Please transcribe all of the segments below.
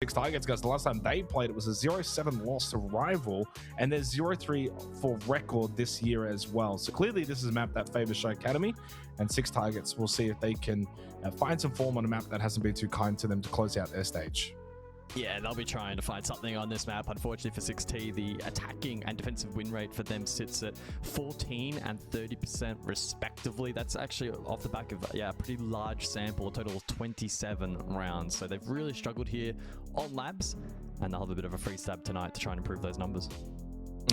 6TARGETS, guys. The last time they played, it was a 0-7 loss to Rival, and there's 0-3 for record this year as well. So clearly this is a map that favors SHAIIKADEMY, and 6TARGETS will see if they can find some form on a map that hasn't been too kind to them to close out their stage. Yeah, they'll be trying to find something on this map. Unfortunately for 6T, the attacking and defensive win rate for them sits at 14 and 30% respectively. That's actually off the back of a pretty large sample, a total of 27 rounds. So they've really struggled here on labs, and they'll have a bit of a free stab tonight to try and improve those numbers.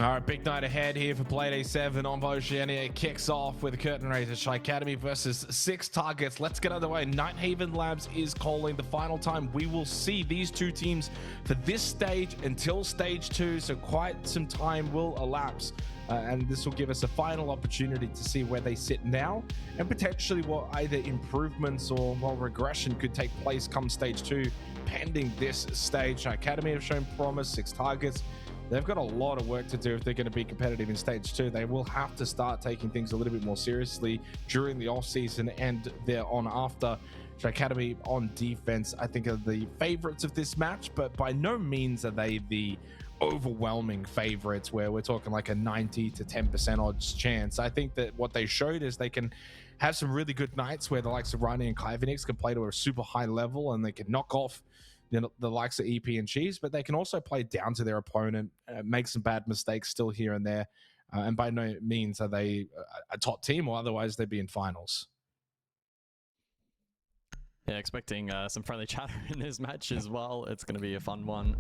All right, big night ahead here for Play 7 on Oceania. It kicks off with a curtain raiser, SHAIIKADEMY versus 6TARGETS. Let's get underway. Nighthaven Labs is calling the final time. We will see these two teams for this stage until stage 2, so quite some time will elapse. And this will give us a final opportunity to see where they sit now and potentially what either improvements or regression could take place come stage 2 pending this stage. SHAIIKADEMY have shown promise. 6TARGETS, they've got a lot of work to do if they're going to be competitive in stage 2. They will have to start taking things a little bit more seriously during the off season and thereon after. SHAIIKADEMY on defense, I think, are the favorites of this match, but by no means are they the overwhelming favorites where we're talking like a 90 to 10% odds chance. I think that what they showed is they can have some really good nights where the likes of Rani and Kyvanix can play to a super high level and they can knock off the likes of EP and Cheese, but they can also play down to their opponent, make some bad mistakes still here and there, and by no means are they a top team, or otherwise they'd be in finals. Yeah, expecting some friendly chatter in this match as well. It's going to be a fun one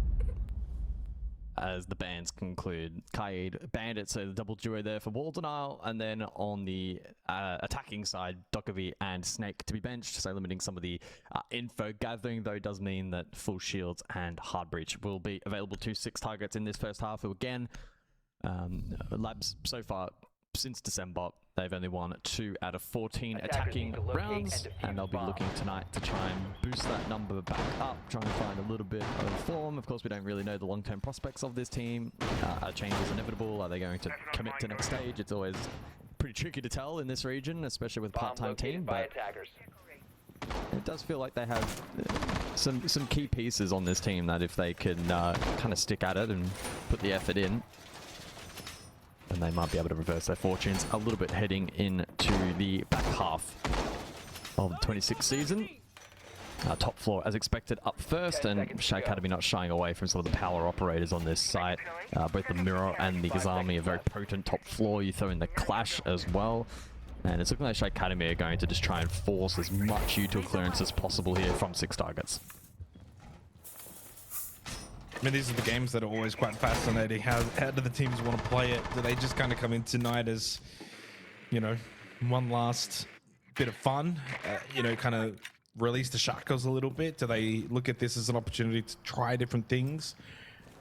as the bans conclude. Kaid, Bandit, so the double duo there for Wall Denial, and then on the attacking side, Dokkavi and Snake to be benched, so limiting some of the info gathering, though does mean that full shields and hard breach will be available to 6TARGETS in this first half, who again, labs so far since December, they've only won 2 out of 14 attacking rounds, and they'll be looking tonight to try and boost that number back up, trying to find a little bit of form. Of course, we don't really know the long-term prospects of this team. Are changes inevitable? Are they going to commit to next stage? It's always pretty tricky to tell in this region, especially with part-time team, but it does feel like they have some key pieces on this team that if they can kind of stick at it and put the effort in, and they might be able to reverse their fortunes a little bit heading into the back half of the 26th season. Top floor, as expected, up first, and SHAIIKADEMY not shying away from some of the power operators on this site. Both the Mirror and the Gazami are very potent top floor. You throw in the Clash as well. And it's looking like SHAIIKADEMY are going to just try and force as much util clearance as possible here from 6TARGETS. I mean, these are the games that are always quite fascinating. How do the teams want to play it? Do they just kind of come in tonight as, you know, one last bit of fun, kind of release the shackles a little bit? Do they look at this as an opportunity to try different things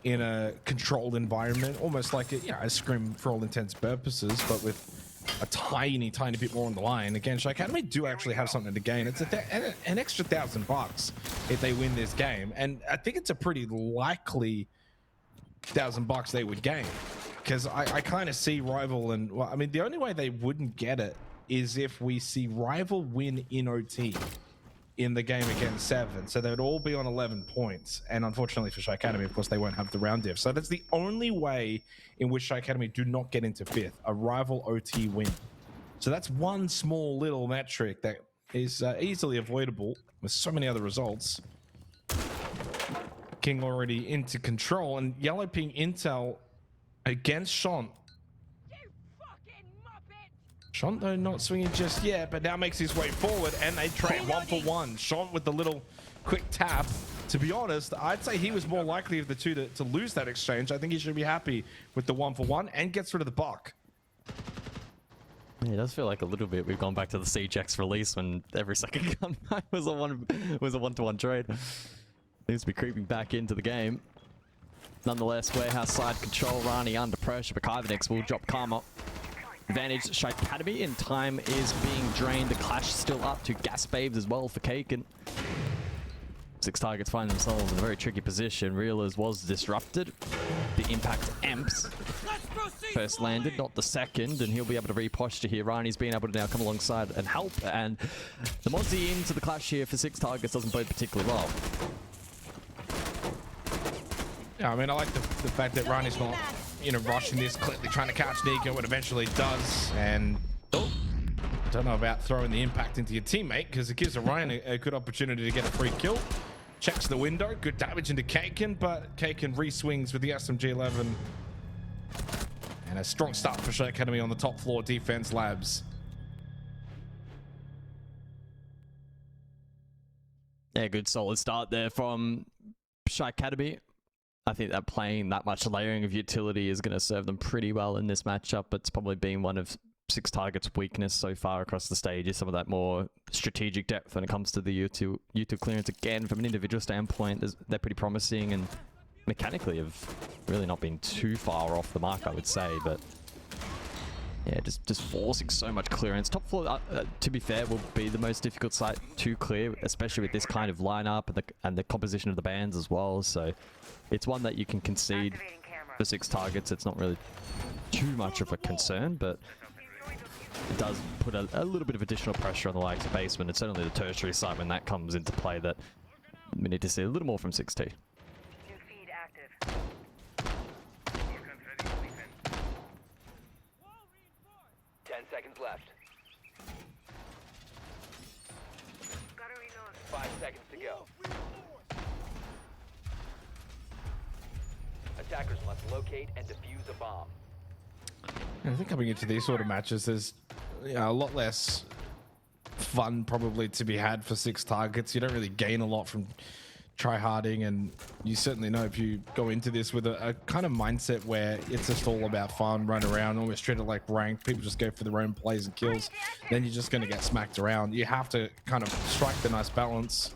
in a controlled environment, almost like a scrim for all intents and purposes, but with a tiny bit more on the line? Again, SHAIIKADEMY do actually have something to gain. It's an extra $1,000 if they win this game, and I think it's a pretty likely $1,000 they would gain, because I kind of see Rival, and well, I mean, the only way they wouldn't get it is if we see Rival win in OT in the game against 7, so they would all be on 11 points, and unfortunately for SHAIIKADEMY, of course, they won't have the round diff. So that's the only way in which SHAIIKADEMY do not get into 5th, a Rival OT win. So that's one small little metric that is easily avoidable with so many other results. King already into control, and Yellow Ping intel against Shant. Shant, though, not swinging just yet, but now makes his way forward, and they trade 1-for-1. Shant with the little quick tap. To be honest, I'd say he was more likely of the two to lose that exchange. I think he should be happy with the 1-for-1 and gets rid of the buck. Yeah, it does feel like a little bit we've gone back to the CJX release when every second gun was a one-to-one trade. Seems to be creeping back into the game. Nonetheless, warehouse side control, Rani under pressure, but Kyvanix will drop Karma. Advantage SHAIIKADEMY, and time is being drained. The Clash still up to gas babes as well for Cake, and 6TARGETS find themselves in a very tricky position. Reelers was disrupted. The impact amps first landed, not the second, and he'll be able to reposture here. Rani's been able to now come alongside and help, and the Mozzie into the Clash here for 6TARGETS doesn't bode particularly well. Yeah, I mean, I like the fact that Rani's not, you know, rushing this, clearly trying to catch Nico, and eventually does. And oh, don't know about throwing the impact into your teammate, because it gives Orion a good opportunity to get a free kill. Checks the window, good damage into Kaken, but Kaken re-swings with the SMG-11. And a strong start for SHAIIKADEMY on the top floor defense labs. Yeah, good solid start there from SHAIIKADEMY. I think that playing that much layering of utility is going to serve them pretty well in this matchup. It's probably been one of 6TARGETS' weakness so far across the stage, is some of that more strategic depth when it comes to the U2 clearance. Again, from an individual standpoint, they're pretty promising, and mechanically have really not been too far off the mark, I would say. But yeah, just forcing so much clearance. Top floor, to be fair, will be the most difficult site to clear, especially with this kind of lineup and the composition of the bands as well. So it's one that you can concede for 6TARGETS. It's not really too much of a concern, but it does put a little bit of additional pressure on the likes of basement. It's certainly the tertiary side when that comes into play that we need to see a little more from 6T. 10 seconds left. 5 seconds to go. Attackers must locate and defuse a bomb. I think coming into these sort of matches, there's a lot less fun probably to be had for 6TARGETS. You don't really gain a lot from tryharding, and you certainly know if you go into this with a kind of mindset where it's just all about fun, run around, almost treat it like ranked, people just go for their own plays and kills, then you're just going to get smacked around. You have to kind of strike the nice balance.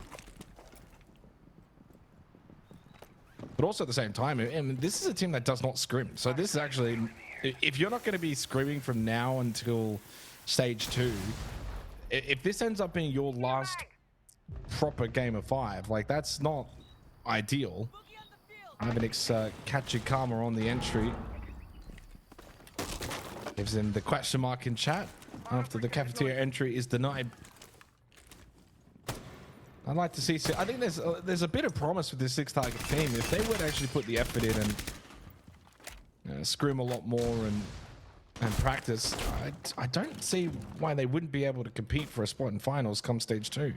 But also at the same time, I mean, this is a team that does not scrim. So this is actually, if you're not going to be scrimming from now until stage 2, if this ends up being your last proper game of 5, like, that's not ideal. Ivanix catching Karma on the entry. Gives him the question mark in chat after the cafeteria entry is denied. I'd like to see. I think there's a bit of promise with this 6TARGET team. If they would actually put the effort in and scrim a lot more and practice, I don't see why they wouldn't be able to compete for a spot in finals come stage 2.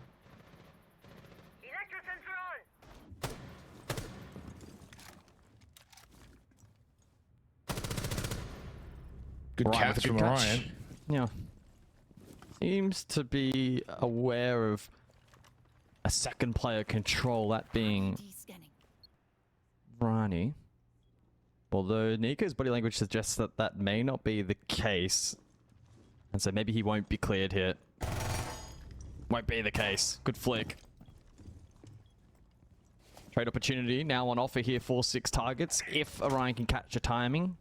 Good catch from Orion. Yeah. Seems to be aware of a second player control, that being Rani. Although Nico's body language suggests that that may not be the case. And so maybe he won't be cleared here. Won't be the case. Good flick. Trade opportunity now on offer here for 6TARGETS if Orion can catch a timing.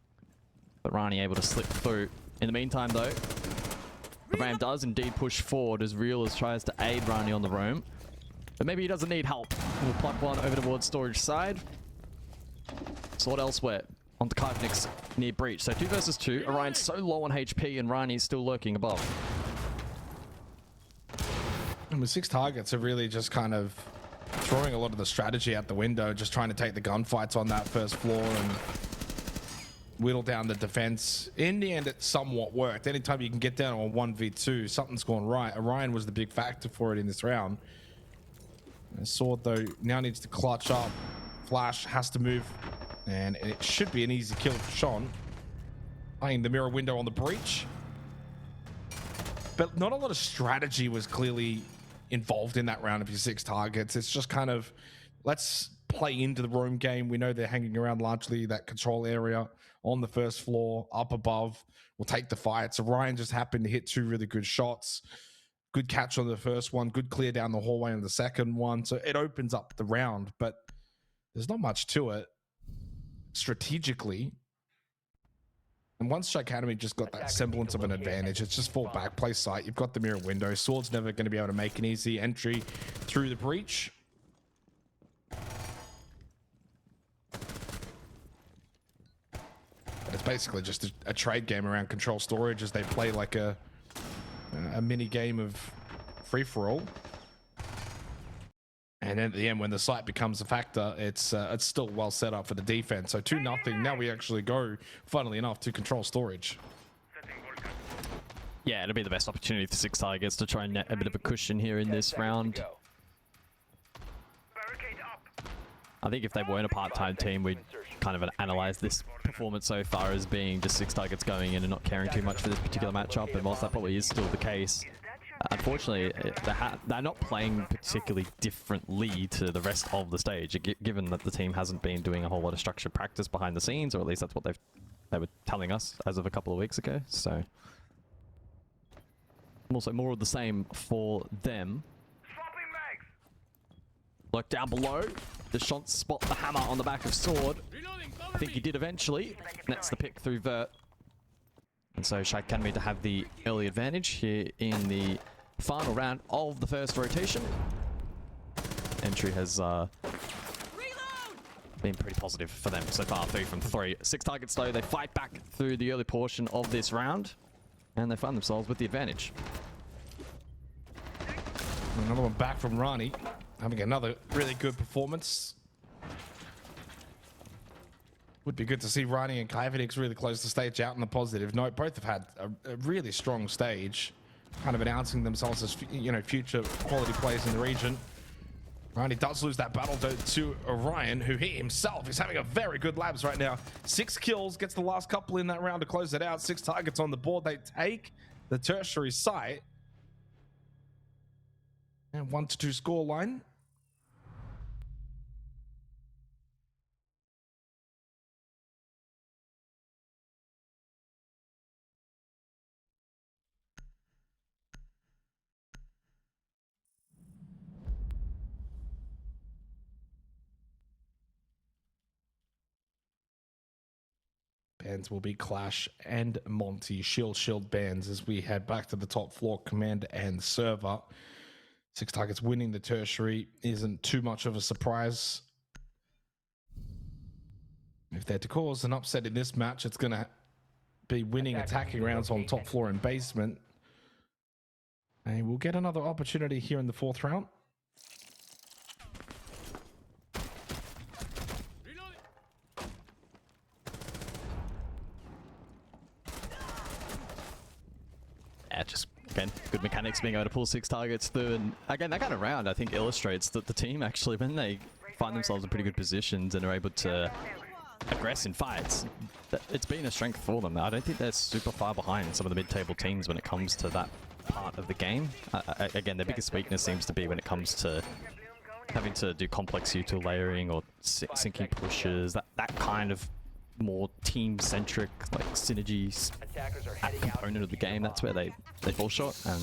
But Rani able to slip through. In the meantime though, Ram does indeed push forward as Realers tries to aid Rani on the roam. But maybe he doesn't need help. We'll pluck one over towards storage side. Sword elsewhere. Onto Kaifnix near breach. So 2 versus 2. Orion's so low on HP and Rani's still lurking above. And with 6TARGETS are really just kind of throwing a lot of the strategy out the window, just trying to take the gunfights on that first floor and whittle down the defense. In the end, it somewhat worked. Anytime you can get down on 1v2, something's gone right. Orion was the big factor for it in this round. Sword, though, now needs to clutch up. Flash has to move, and it should be an easy kill for Sean. Playing the mirror window on the breach. But not a lot of strategy was clearly involved in that round of your 6TARGETS. It's just kind of, let's play into the roam game. We know they're hanging around largely that control area on the first floor, up above. We'll take the fight. So Ryan just happened to hit 2 really good shots. Good catch on the first one, good clear down the hallway on the second one. So it opens up the round, but there's not much to it strategically. And once SHAIIKADEMY just got that semblance of an advantage, it's just fall back, play sight. You've got the mirror window. Sword's never going to be able to make an easy entry through the breach. But it's basically just a trade game around control storage as they play like a mini game of free-for-all. And then at the end, when the site becomes a factor, it's still well set up for the defense. So 2-0. Now we actually go, funnily enough, to control storage. Yeah, it'll be the best opportunity for 6TARGETS to try and net a bit of a cushion here in this round. I think if they weren't a part-time team, we'd kind of analyze this performance so far as being just 6TARGETS going in and not caring too much for this particular matchup. And whilst that probably is still the case, unfortunately, they're not playing particularly differently to the rest of the stage, given that the team hasn't been doing a whole lot of structured practice behind the scenes, or at least that's what they were telling us as of a couple of weeks ago. So also more of the same for them. Look down below. Deshant spot the hammer on the back of Sword. I think he did eventually. Nets the pick through Vert. And so SHAIIKADEMY to have the early advantage here in the final round of the first rotation. Entry has been pretty positive for them so far, 3 from 3. 6TARGETS though, they fight back through the early portion of this round, and they find themselves with the advantage. Another one back from Rani, having another really good performance. Would be good to see Rani and Kaivenix really close the stage out on the positive note. Both have had a really strong stage, kind of announcing themselves as, you know, future quality players in the region. Rani does lose that battle to Orion, who he himself is having a very good labs right now. 6 kills, gets the last couple in that round to close it out. 6TARGETS on the board. They take the tertiary site. And 1-2 score line. Bands will be Clash and Monty. Shield bands as we head back to the top floor, command and server. 6TARGETS winning the tertiary isn't too much of a surprise. If they're to cause an upset in this match, it's going to be winning attacking rounds on top floor and basement. And we'll get another opportunity here in the 4th round. Yeah, just again, good mechanics being able to pull 6TARGETS through, and again, that kind of round I think illustrates that the team actually, when they find themselves in pretty good positions and are able to aggress in fights, it's been a strength for them. I don't think they're super far behind some of the mid-table teams when it comes to that part of the game. Again, their biggest weakness seems to be when it comes to having to do complex util layering or syncing pushes, that kind of more team-centric, like synergy component of the game. That's where they fall short, and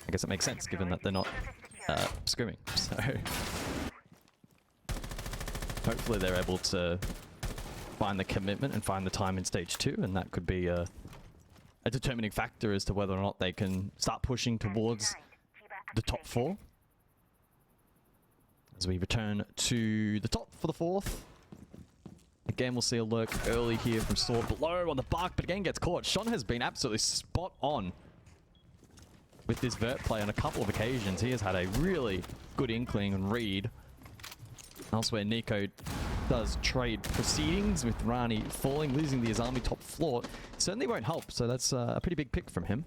I guess it makes sense given that they're not screaming. So hopefully they're able to find the commitment and find the time in stage 2, and that could be a determining factor as to whether or not they can start pushing towards the top 4. As we return to the top for the 4th. Again, we'll see a lurk early here from Sword below on the bark, but again gets caught. Sean has been absolutely spot on with this vert play on a couple of occasions. He has had a really good inkling and read. Elsewhere, Nico does trade proceedings with Rani falling, losing the Azami top floor. Certainly won't help, so that's a pretty big pick from him.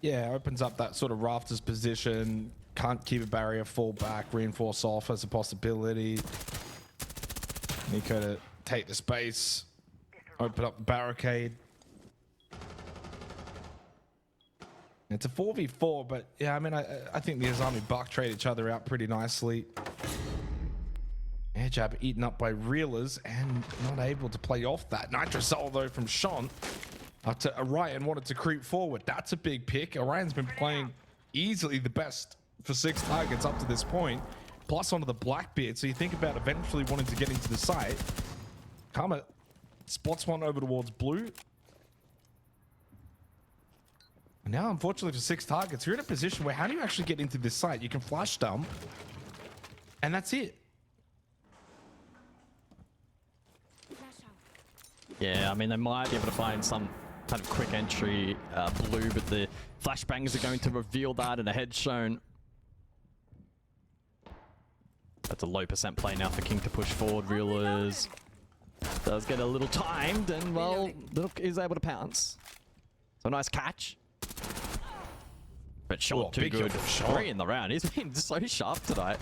Yeah, opens up that sort of rafters position. Can't keep a barrier, fall back, reinforce off as a possibility. Nico to take the space, open up the barricade. It's a 4v4, but yeah, I mean, I think the Azami Buck trade each other out pretty nicely. Air jab eaten up by Reelers and not able to play off that. Nitrocell though from Sean. Up to Orion, wanted to creep forward. That's a big pick. Orion's been playing easily the best for 6TARGETS up to this point. Plus onto the Blackbeard, so you think about eventually wanting to get into the site. Karma spots one over towards blue. And now, unfortunately for 6TARGETS, you're in a position where how do you actually get into this site? You can flash dump, and that's it. Yeah, I mean, they might be able to find some kind of quick entry blue, but the flashbangs are going to reveal that, and a head shown. That's a low percent play now for King to push forward. Reelers does get a little timed and, well, Nook is able to pounce. So nice catch. But shot too good. 3 in the round. He's been so sharp tonight.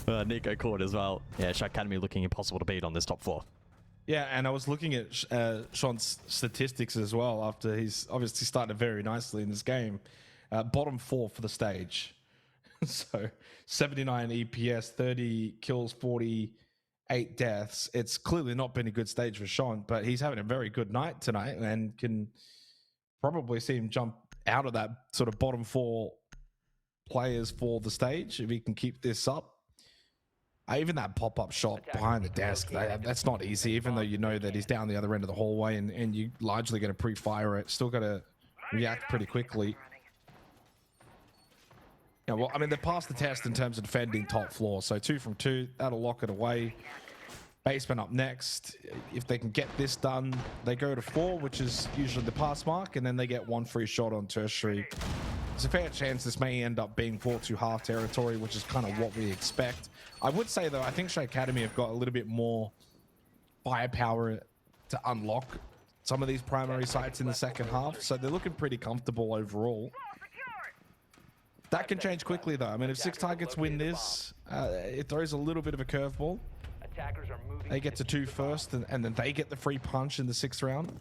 Nico caught as well. Yeah, SHAIIKADEMY looking impossible to beat on this top floor. Yeah, and I was looking at Sean's statistics as well after he's obviously started very nicely in this game. Bottom 4 for the stage. So 79 EPS, 30 kills, 48 deaths. It's clearly not been a good stage for Sean, but he's having a very good night tonight and can probably see him jump out of that sort of bottom 4 players for the stage if he can keep this up. Even that pop-up shot behind the desk, that's not easy, even though you know that he's down the other end of the hallway and you're largely going to pre-fire it. Still got to react pretty quickly. Yeah, well, I mean, they passed the test in terms of defending top floor. So 2 from 2, that'll lock it away. Basement up next. If they can get this done, they go to 4, which is usually the pass mark, and then they get 1 free shot on tertiary. There's a fair chance this may end up being 4-2 territory, which is kind of what we expect. I would say, though, I think SHAIIKADEMY have got a little bit more firepower to unlock some of these primary sites in the second half, so they're looking pretty comfortable overall. That can change quickly, though. I mean, if 6TARGETS win this, it throws a little bit of a curveball. They get to 2 first, and then they get the free punch in the 6th round.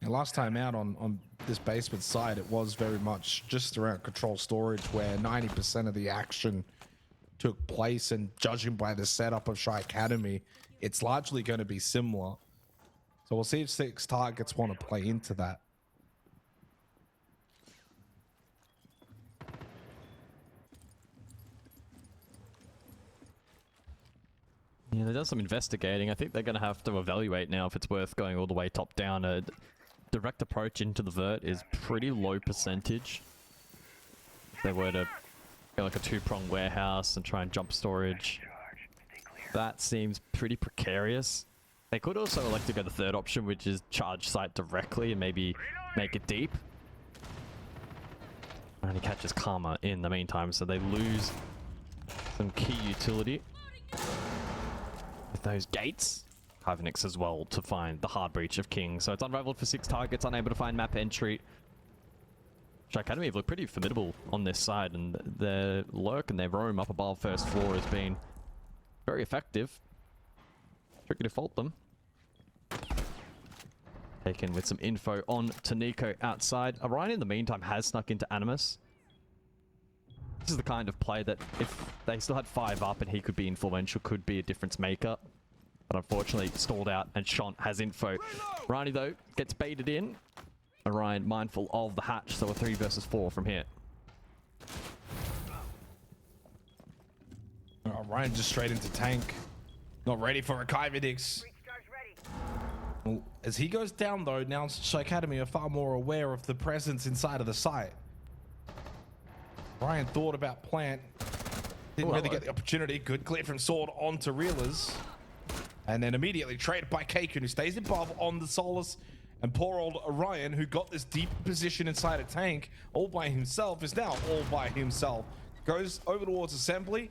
And last time out on this basement side, it was very much just around control storage, where 90% of the action took place, and judging by the setup of SHAIIKADEMY, it's largely going to be similar. So we'll see if 6TARGETS want to play into that. Yeah, they've done some investigating. I think they're going to have to evaluate now if it's worth going all the way top down. A direct approach into the vert is pretty low percentage. If they were to go like a 2-prong warehouse and try and jump storage, that seems pretty precarious. They could also elect to go the 3rd option, which is charge site directly and maybe make it deep. And he catches Karma in the meantime, so they lose some key utility with those gates. Hyvenix as well to find the hard breach of King. So it's unraveled for 6TARGETS, unable to find map entry. SHAIIKADEMY have looked pretty formidable on this side, and their lurk and their roam up above first floor has been very effective. Tricky to fault them. Taken with some info on to Nico outside. Orion in the meantime has snuck into Animus. This is the kind of play that if they still had 5 up and he could be influential, could be a difference maker. But unfortunately stalled out and Shant has info. Rani though gets baited in. Orion mindful of the hatch, so a 3 versus 4 from here. Orion just straight into tank. Not ready for a Kyvidix. Well, as he goes down though, now SHAIIKADEMY are far more aware of the presence inside of the site. Ryan thought about plant. Didn't really get the opportunity. Good clear from Sword onto Reelers. And then immediately traded by Kaiken, who stays above on the Solus. And poor old Orion, who got this deep position inside a tank all by himself, is now all by himself. Goes over towards assembly.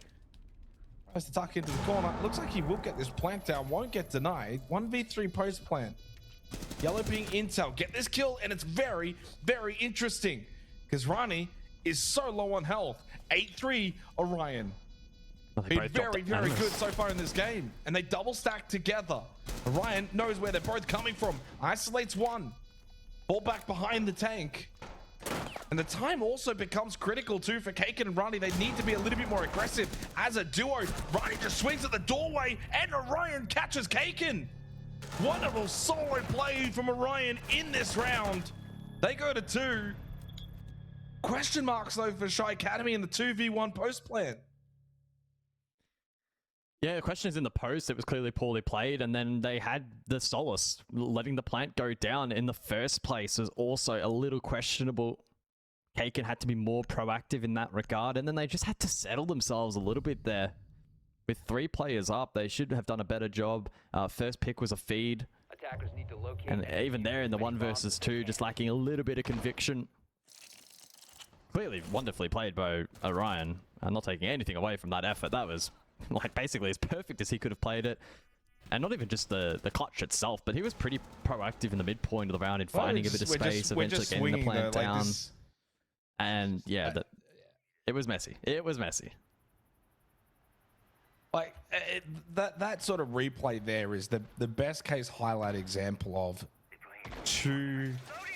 Tries to tuck into the corner. Looks like he will get this plant down. Won't get denied. 1v3 post plant. Yellow being intel. Get this kill, and it's very, very interesting. Because Rani is so low on health. 8-3 Orion. Been very, very good so far in this game. And they double stack together. Orion knows where they're both coming from. Isolates one. Ball back behind the tank. And the time also becomes critical too for Kaiken and Rani. They need to be a little bit more aggressive as a duo. Rani just swings at the doorway and Orion catches Kaiken. Wonderful solo play from Orion in this round. They go to 2. Question marks though for SHAIIKADEMY in the 2v1 post plant. Yeah, the question is in the post, it was clearly poorly played, and then they had the Solace. Letting the plant go down in the first place was also a little questionable. Kaiken had to be more proactive in that regard, and then they just had to settle themselves a little bit there. With 3 players up, they should have done a better job. First pick was a feed. Attackers need to locate And even there in the 1 versus 2, just lacking a little bit of conviction. Clearly wonderfully played by Orion. I'm not taking anything away from that effort. That was like basically as perfect as he could have played it. And not even just the clutch itself, but he was pretty proactive in the midpoint of the round in finding a bit of space, eventually getting the plant down. And yeah, it was messy. It was messy. Like that sort of replay there is the best case highlight example of 2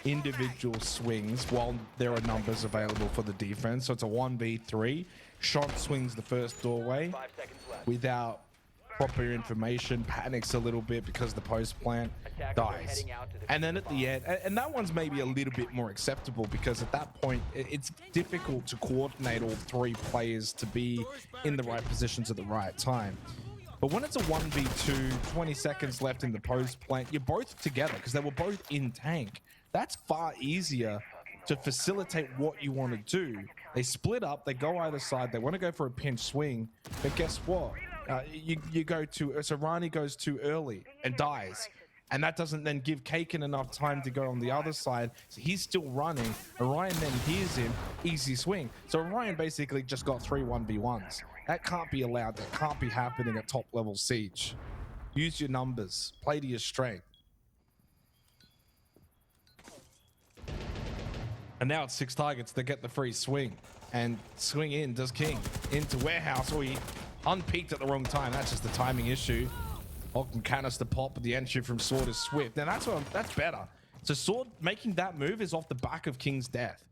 individual swings while there are numbers available for the defense. So it's a 1v3. Sean swings the first doorway 5 seconds left. without proper information, panics a little bit because the post plant dies. And then at the end, and that one's maybe a little bit more acceptable because at that point, it's difficult to coordinate all 3 players to be in the right positions at the right time. But when it's a 1v2, 20 seconds left in the post plant, you're both together because they were both in tank. That's far easier to facilitate what you want to do. They split up, they go either side, they want to go for a pinch swing, but guess what? You go too, so Rani goes too early and dies. And that doesn't then give Kaken enough time to go on the other side. So he's still running. Orion then hears him, easy swing. So Orion basically just got 3 1v1s. That can't be allowed. That can't be happening at top level Siege. Use your numbers. Play to your strength. And now it's 6 targets that get the free swing. And swing in does King. Into Warehouse. Oh, he unpeaked at the wrong time. That's just the timing issue. Ogden canister pop, but the entry from Sword is swift. Now that's better. So Sword making that move is off the back of King's death.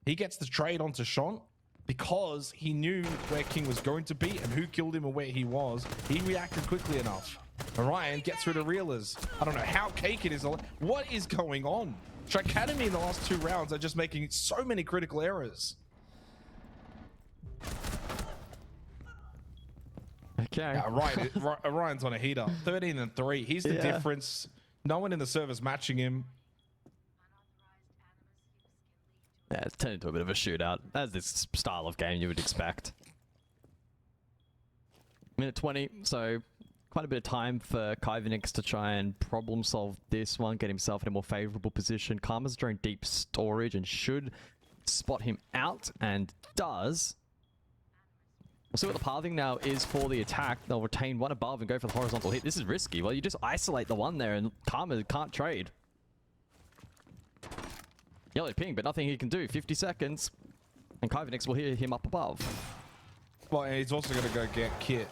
He gets the trade onto Shant because he knew where King was going to be and who killed him and where he was. He reacted quickly enough. Orion gets rid of Reelers. I don't know how Cake it is. What is going on? SHAIIKADEMY in the last 2 rounds are just making so many critical errors. Okay. Yeah, Orion's on a heater. 13 and 3. He's the difference. No one in the server's matching him. Yeah, it's turned into a bit of a shootout. That's this style of game you would expect. Minute 20, so quite a bit of time for Kyvanix to try and problem solve this one, get himself in a more favorable position. Karma's drawing deep storage and should spot him out, and does. We'll see what the pathing now is for the attack. They'll retain 1 above and go for the horizontal hit. This is risky. Well, you just isolate the 1 there and Karma can't trade. Yellow ping, but nothing he can do. 50 seconds. And Kyvanix will hear him up above. Well, and he's also going to go get Kit.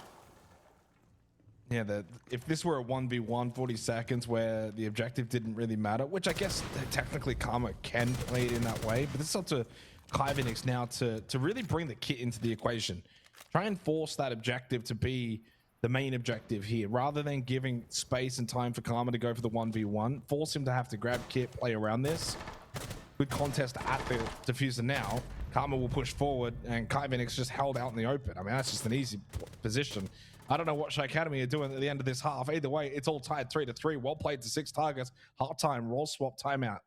Yeah, if this were a 1v1, 40 seconds where the objective didn't really matter, which I guess technically Karma can play it in that way, but it's up to Kyvanix now to really bring the Kit into the equation. Try and force that objective to be the main objective here, rather than giving space and time for Karma to go for the 1v1. Force him to have to grab Kit, play around this. Good contest at the diffuser now. Karma will push forward, and Kyvanix just held out in the open. I mean, that's just an easy position. I don't know what SHAIIKADEMY are doing at the end of this half. Either way, it's all tied 3-3. Well played to 6 targets. Half-time, roll swap, timeout.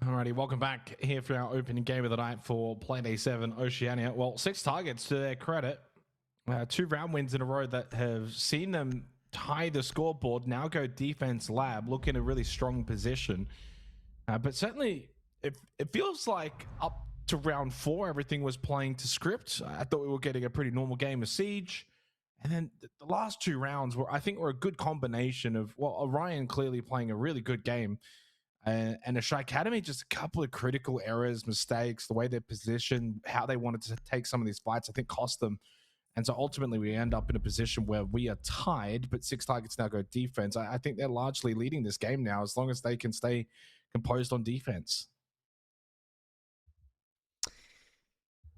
Alrighty, welcome back here for our opening game of the night for Playday 7 Oceania. Well, 6 targets to their credit. 2 round wins in a row that have seen them tie the scoreboard. Now go defense lab, look in a really strong position. But certainly, it feels like up to round 4, everything was playing to script. I thought we were getting a pretty normal game of Siege. And then the last 2 rounds were, I think, were a good combination of, well, Orion clearly playing a really good game. And a SHAIIKADEMY, just a couple of critical errors, mistakes, the way they're positioned, how they wanted to take some of these fights, I think cost them. And so ultimately we end up in a position where we are tied, but 6 targets now go defense. I think they're largely leading this game now, as long as they can stay composed on defense.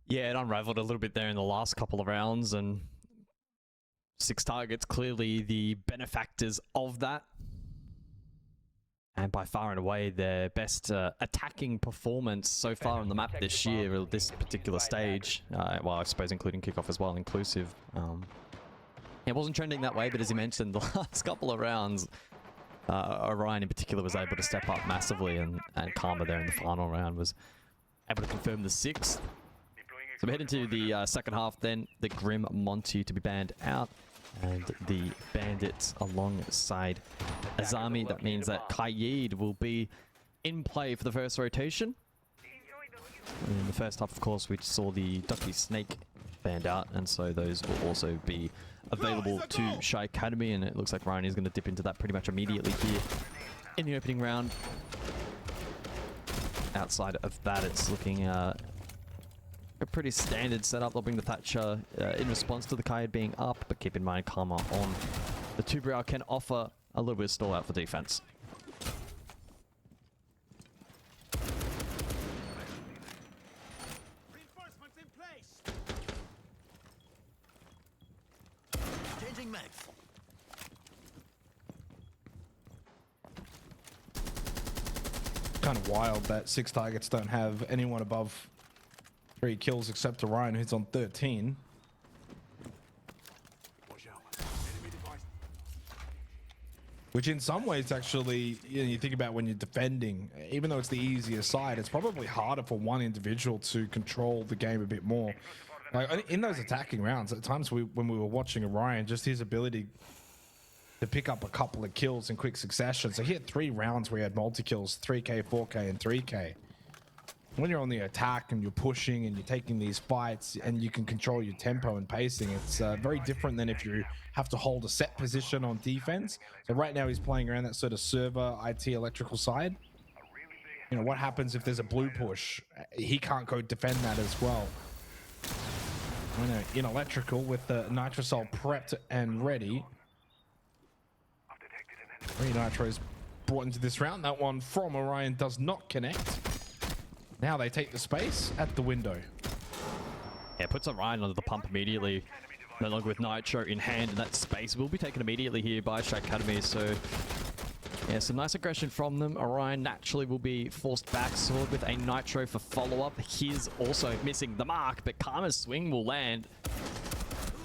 Yeah, it unraveled a little bit there in the last couple of rounds, and 6 targets clearly the benefactors of that. And by far and away their best attacking performance so far on the map this year, this particular stage. Well, I suppose including kickoff as well, inclusive. It wasn't trending that way, but as you mentioned, the last couple of rounds, Orion in particular was able to step up massively, and Karma there in the final round was able to confirm the 6th. So we head into the second half then, the Grim Monty to be banned out, and the Bandits alongside Azami. That means that Kaid will be in play for the first rotation. And in the first half, of course, we saw the Ducky Snake banned out, and so those will also be available to SHAIIKADEMY, and it looks like Ryan is going to dip into that pretty much immediately here in the opening round. Outside of that, it's looking a pretty standard setup. They'll bring the Thatcher in response to the Kaid being up, but keep in mind Karma on the Two-Brow can offer a little bit of stall out for defense. Reinforcements in place. Changing max. Kind of wild that 6 targets don't have anyone above 3 kills except Orion, who's on 13. Which in some ways actually, you think about when you're defending, even though it's the easier side, it's probably harder for one individual to control the game a bit more. Like in those attacking rounds, at times when we were watching Orion, just his ability to pick up a couple of kills in quick succession. So he had 3 rounds where he had multi-kills, 3K, 4K, and 3K. When you're on the attack and you're pushing and you're taking these fights and you can control your tempo and pacing, it's very different than if you have to hold a set position on defense. So right now he's playing around that sort of server IT electrical side. You know, what happens if there's a blue push? He can't go defend that as well. In electrical with the Nitrosol prepped and ready. 3 nitros brought into this round. That one from Orion does not connect. Now they take the space at the window. Yeah, puts Orion under the pump immediately. No longer with Nitro in hand, and that space will be taken immediately here by SHAIIKADEMY. So, yeah, some nice aggression from them. Orion naturally will be forced back. Sword with a Nitro for follow-up. His also missing the mark, but Karma's swing will land.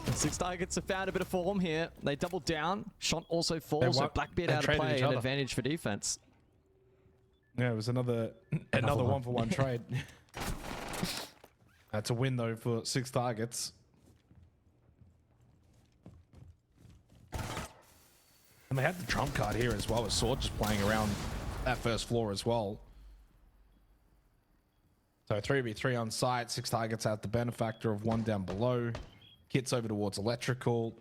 And 6 targets have found a bit of form here. They double down. Shot also falls, so Blackbeard out of play, an advantage for defense. Yeah, it was another 1-for-1 trade. That's a win though for 6 targets. And they had the trump card here as well, with Sword just playing around that first floor as well. So 3v3 on site, 6 targets out the benefactor of 1 down below. Kits over towards electrical.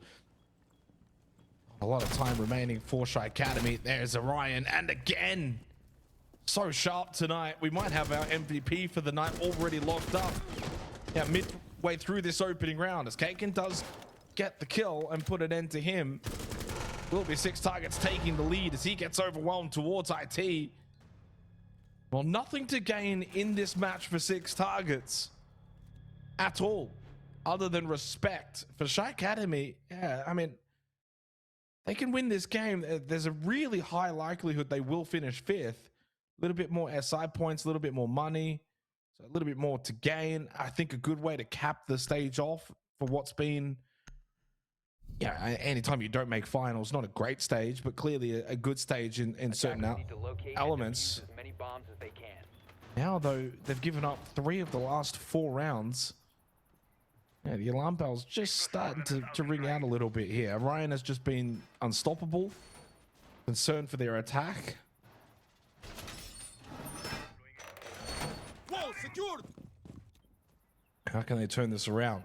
A lot of time remaining for SHAIIKADEMY. There's Orion, and again, so sharp tonight. We might have our MVP for the night already locked up. Yeah, midway through this opening round, as Kaken does get the kill and put an end to him. Will be 6 targets taking the lead as he gets overwhelmed towards IT. Well, nothing to gain in this match for 6 targets at all, other than respect for SHAIIKADEMY. Yeah, I mean, they can win this game. There's a really high likelihood they will finish 5th. A little bit more SI points, a little bit more money, so a little bit more to gain. I think a good way to cap the stage off for what's been, yeah, anytime you don't make finals, not a great stage, but clearly a good stage in certain elements. As many bombs as they can. Now, though, they've given up 3 of the last 4 rounds. Yeah, the alarm bell's just starting to ring out a little bit here. Ryan has just been unstoppable. Concerned for their attack. Wall secured. How can they turn this around?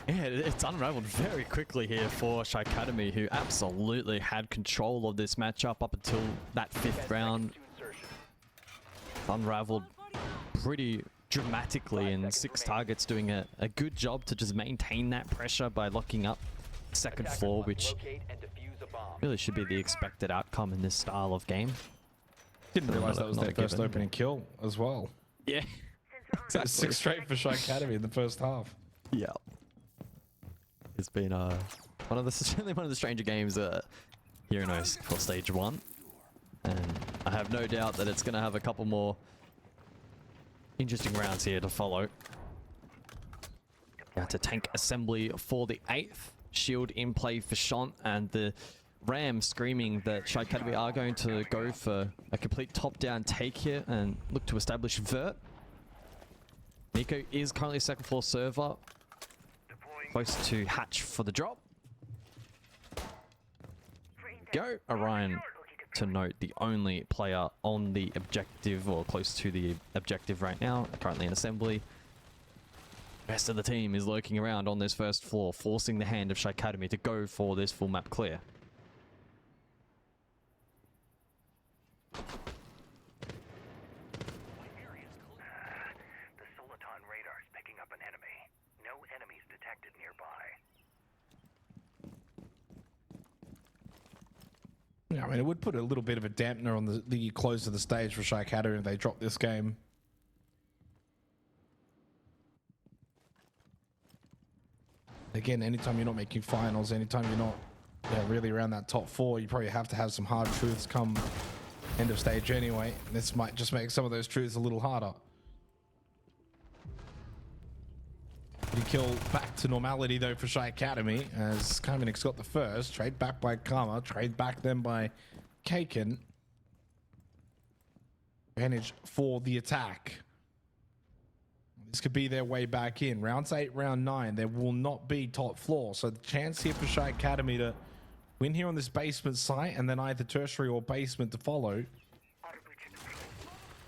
Yeah, it's unraveled very quickly here for SHAIIKADEMY, who absolutely had control of this matchup up until that 5th round. Unraveled pretty dramatically, and 6TARGETS doing a good job to just maintain that pressure by locking up second floor, which really should be the expected outcome in this style of game. Didn't realize that was their first opening kill as well. Yeah. So 6 straight for SHAIIKADEMY in the first half. Yeah. It's been certainly one of the stranger games here in APL Stage 1. And I have no doubt that it's going to have a couple more interesting rounds here to follow. To tank assembly for the 8th. Shield in play for Shant, and the Ram screaming that SHAIIKADEMY are going to go for a complete top-down take here and look to establish Vert. Nico is currently a second floor server, close to hatch for the drop. Go Orion, to note, the only player on the objective or close to the objective right now, currently in assembly. The rest of the team is lurking around on this first floor, forcing the hand of SHAIIKADEMY to go for this full map clear. Yeah, I mean, it would put a little bit of a dampener on the close of the stage for SHAIIKADEMY if they drop this game. Again, anytime you're not making finals, anytime you're not really around that top 4, you probably have to have some hard truths come end of stage anyway. This might just make some of those truths a little harder. The kill back to normality though for SHAIIKADEMY as Kaimanix got the first. Trade back by Karma, trade back then by Kaken. Advantage for the attack. This could be their way back in. Rounds 8, round 9, there will not be top floor. So the chance here for SHAIIKADEMY to win here on this basement site and then either tertiary or basement to follow.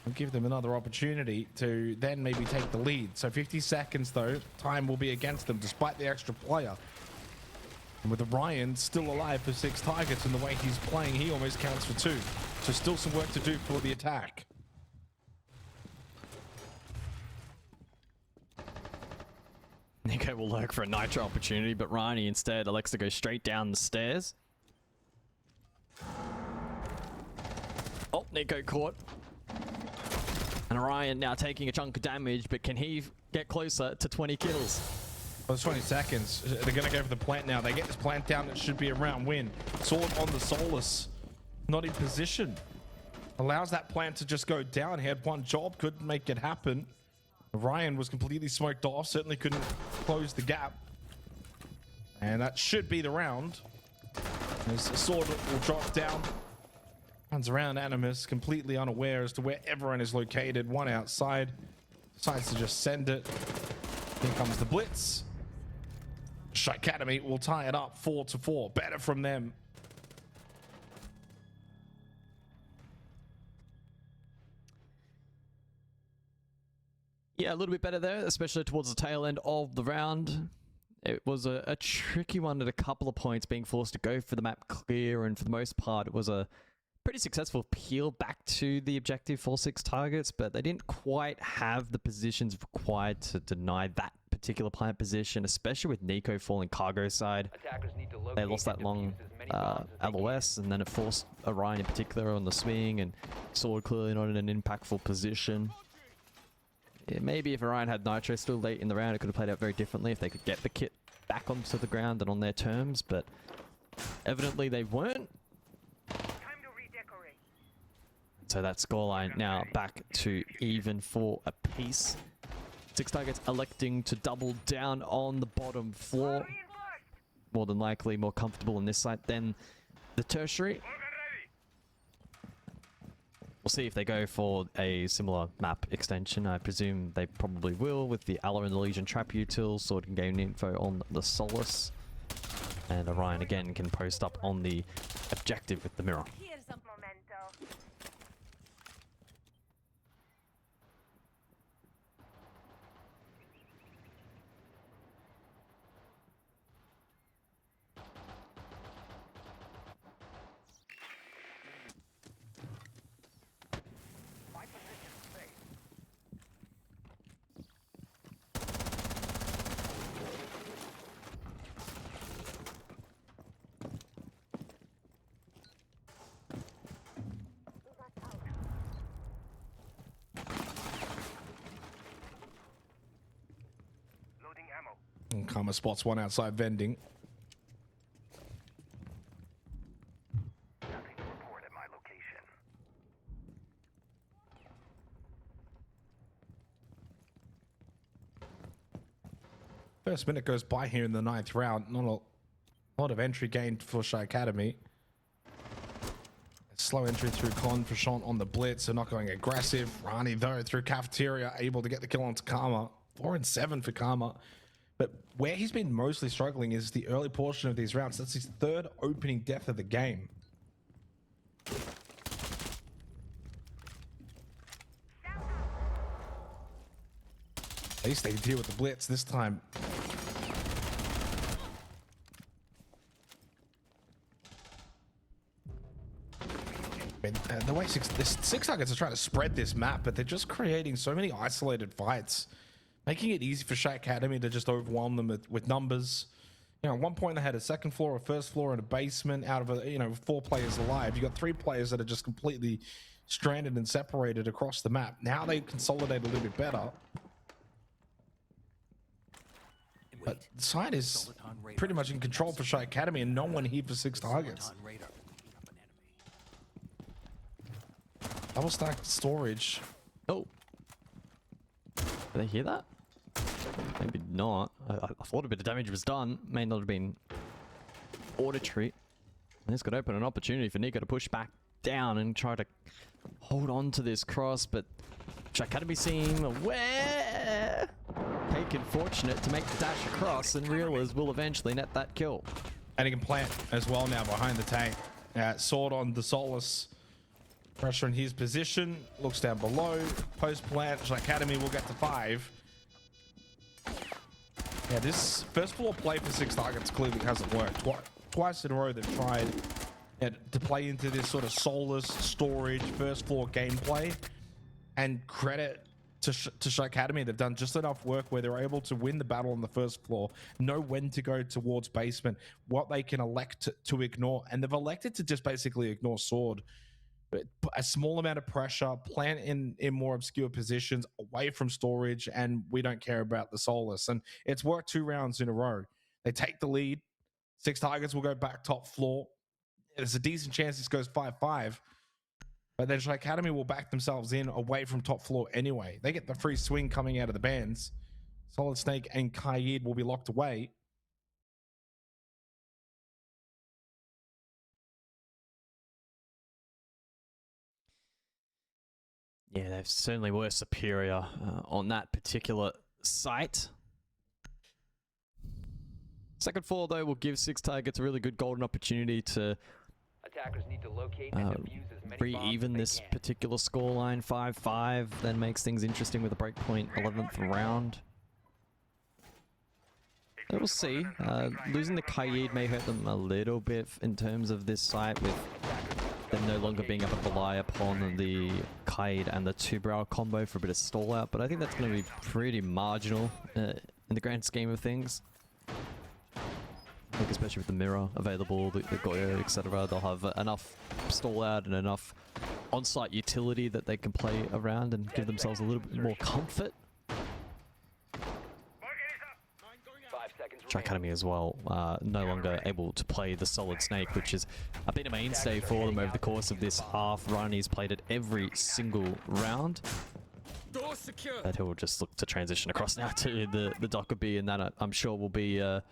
We'll give them another opportunity to then maybe take the lead. So 50 seconds though, time will be against them despite the extra player. And with Orion still alive for 6TARGETS and the way he's playing, he almost counts for 2. So still some work to do for the attack. Nico will lurk for a nitro opportunity, but Rani instead elects to go straight down the stairs. Oh, Nico caught. And Orion now taking a chunk of damage, but can he get closer to 20 kills? Well, it's 20 seconds. They're going to go for the plant now. They get this plant down. It should be a round win. Sword on the Solus. Not in position. Allows that plant to just go down. He had one job. Couldn't make it happen. Orion was completely smoked off. Certainly couldn't close the gap. And that should be the round. As the sword will drop down. Runs around Animus, completely unaware as to where everyone is located. One outside. Decides to just send it. Here comes the blitz. SHAIIKADEMY will tie it up 4-4. Better from them. Yeah, a little bit better there, especially towards the tail end of the round. It was a tricky one at a couple of points, being forced to go for the map clear, and for the most part, it was a pretty successful peel back to the objective for 6TARGETS, but they didn't quite have the positions required to deny that particular plant position, especially with Nico falling cargo side. They lost that long LOS, and then it forced Orion in particular on the swing, and Sword clearly not in an impactful position. Yeah, maybe if Orion had Nitro still late in the round, it could have played out very differently if they could get the kit back onto the ground and on their terms, but evidently they weren't. So that scoreline now back to even for a piece. 6TARGETS electing to double down on the bottom floor. More than likely more comfortable on this side than the tertiary. We'll see if they go for a similar map extension. I presume they probably will with the Alla and the Legion trap utils, so it can gain info on the Solus. And Orion again can post up on the objective with the mirror. Here's a memento. And Karma spots one outside vending. Nothing to report at my location. First minute goes by here in the 9th round. Not a lot of entry gained for SHAIIKADEMY. Slow entry through Con for Sean on the blitz. They're not going aggressive. Rani, though, through cafeteria, able to get the kill onto Karma. 4 and 7 for Karma. But where he's been mostly struggling is the early portion of these rounds. That's his 3rd opening death of the game. At least they deal with the blitz this time. The way 6TARGETS are trying to spread this map, but they're just creating so many isolated fights, making it easy for SHAIIKADEMY to just overwhelm them with numbers. You know, at one point they had a second floor, a first floor, and a basement out of 4 players alive. You got 3 players that are just completely stranded and separated across the map. Now they consolidate a little bit better. But the side is pretty much in control for SHAIIKADEMY, and no one here for 6TARGETS. Double stack storage. Oh. Did they hear that? Maybe not. I thought a bit of damage was done. May not have been auditory. This could open an opportunity for Nico to push back down and try to hold on to this cross, but SHAIIKADEMY seem aware. Taken fortunate to make the dash across, and Reelers will eventually net that kill. And he can plant as well now behind the tank. Sword on the Solus. Pressure in his position. Looks down below. Post plant. SHAIIKADEMY will get to 5. Yeah, this first floor play for 6TARGETS clearly hasn't worked. Twice in a row they've tried to play into this sort of soulless storage first floor gameplay. And credit to SHAIIKADEMY, they've done just enough work where they're able to win the battle on the first floor, know when to go towards basement, what they can elect to ignore, and they've elected to just basically ignore Sword. A small amount of pressure, plant in more obscure positions, away from storage, and we don't care about the Solus. And it's worked 2 rounds in a row. They take the lead. 6TARGETS will go back top floor. There's a decent chance this goes 5-5. But then SHAIIKADEMY will back themselves in away from top floor anyway. They get the free swing coming out of the bands. Solid Snake and Kaid will be locked away. Yeah, they certainly were superior on that particular site. Second floor, though, will give 6TARGETS a really good golden opportunity to Attackers need to locate and defuse as many bombs re-even as they this can. particular scoreline. 5-5, then makes things interesting with a breakpoint 11th round. So we'll see. Losing the Kaid may hurt them a little bit in terms of this site, with them no longer being able to rely upon the Kaid and the 2-brow combo for a bit of stall out, but I think that's going to be pretty marginal in the grand scheme of things. I think especially with the mirror available, the Goyo, etc., they'll have enough stall out and enough on-site utility that they can play around and give themselves a little bit more comfort. 5 seconds SHAIIKADEMY as well, no longer able to play the Solid Snake, which has been a mainstay for them over the course of this half run. He's played it every single round. But he'll just look to transition across now to the Docker B, and that I'm sure will be a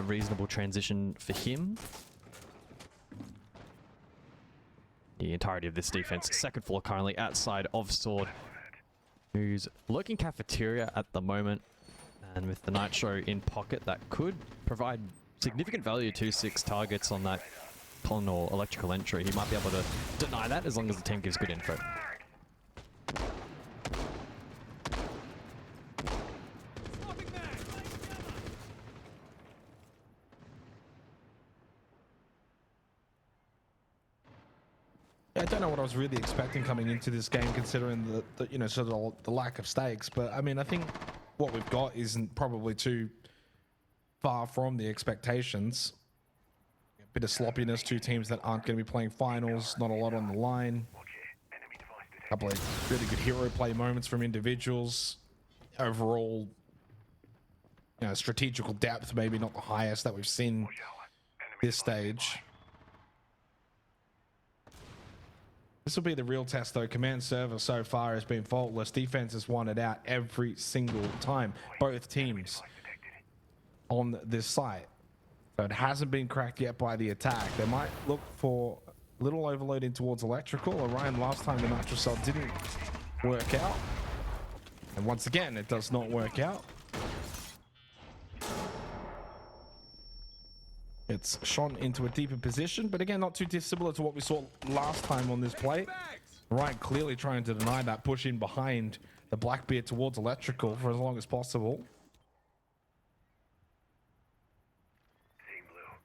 reasonable transition for him. the entirety of this defense. Second floor currently outside of Sword, who's looking cafeteria at the moment. And with the Nitro in pocket, that could provide significant value to 6 targets on that con or electrical entry. He might be able to deny that as long as the team gives good info. I don't know what I was really expecting coming into this game, considering the you know, sort of the lack of stakes. But I mean, I think what we've got isn't probably too far from the expectations. A bit of sloppiness, 2 teams that aren't going to be playing finals, not a lot on the line. A couple of really good hero play moments from individuals. Overall, you know, strategical depth maybe not the highest that we've seen this stage. This will be the real test though. Command server so far has been faultless. Defense has won it out every single time. Both teams on this site. So it hasn't been cracked yet by the attack. They might look for a little overloading towards electrical. Orion last time the Nitro Cell didn't work out. And once again, it does not work out. It's shone into a deeper position, but again, not too dissimilar to what we saw last time on this play. Ryan clearly trying to deny that, push in behind the Blackbeard towards electrical for as long as possible.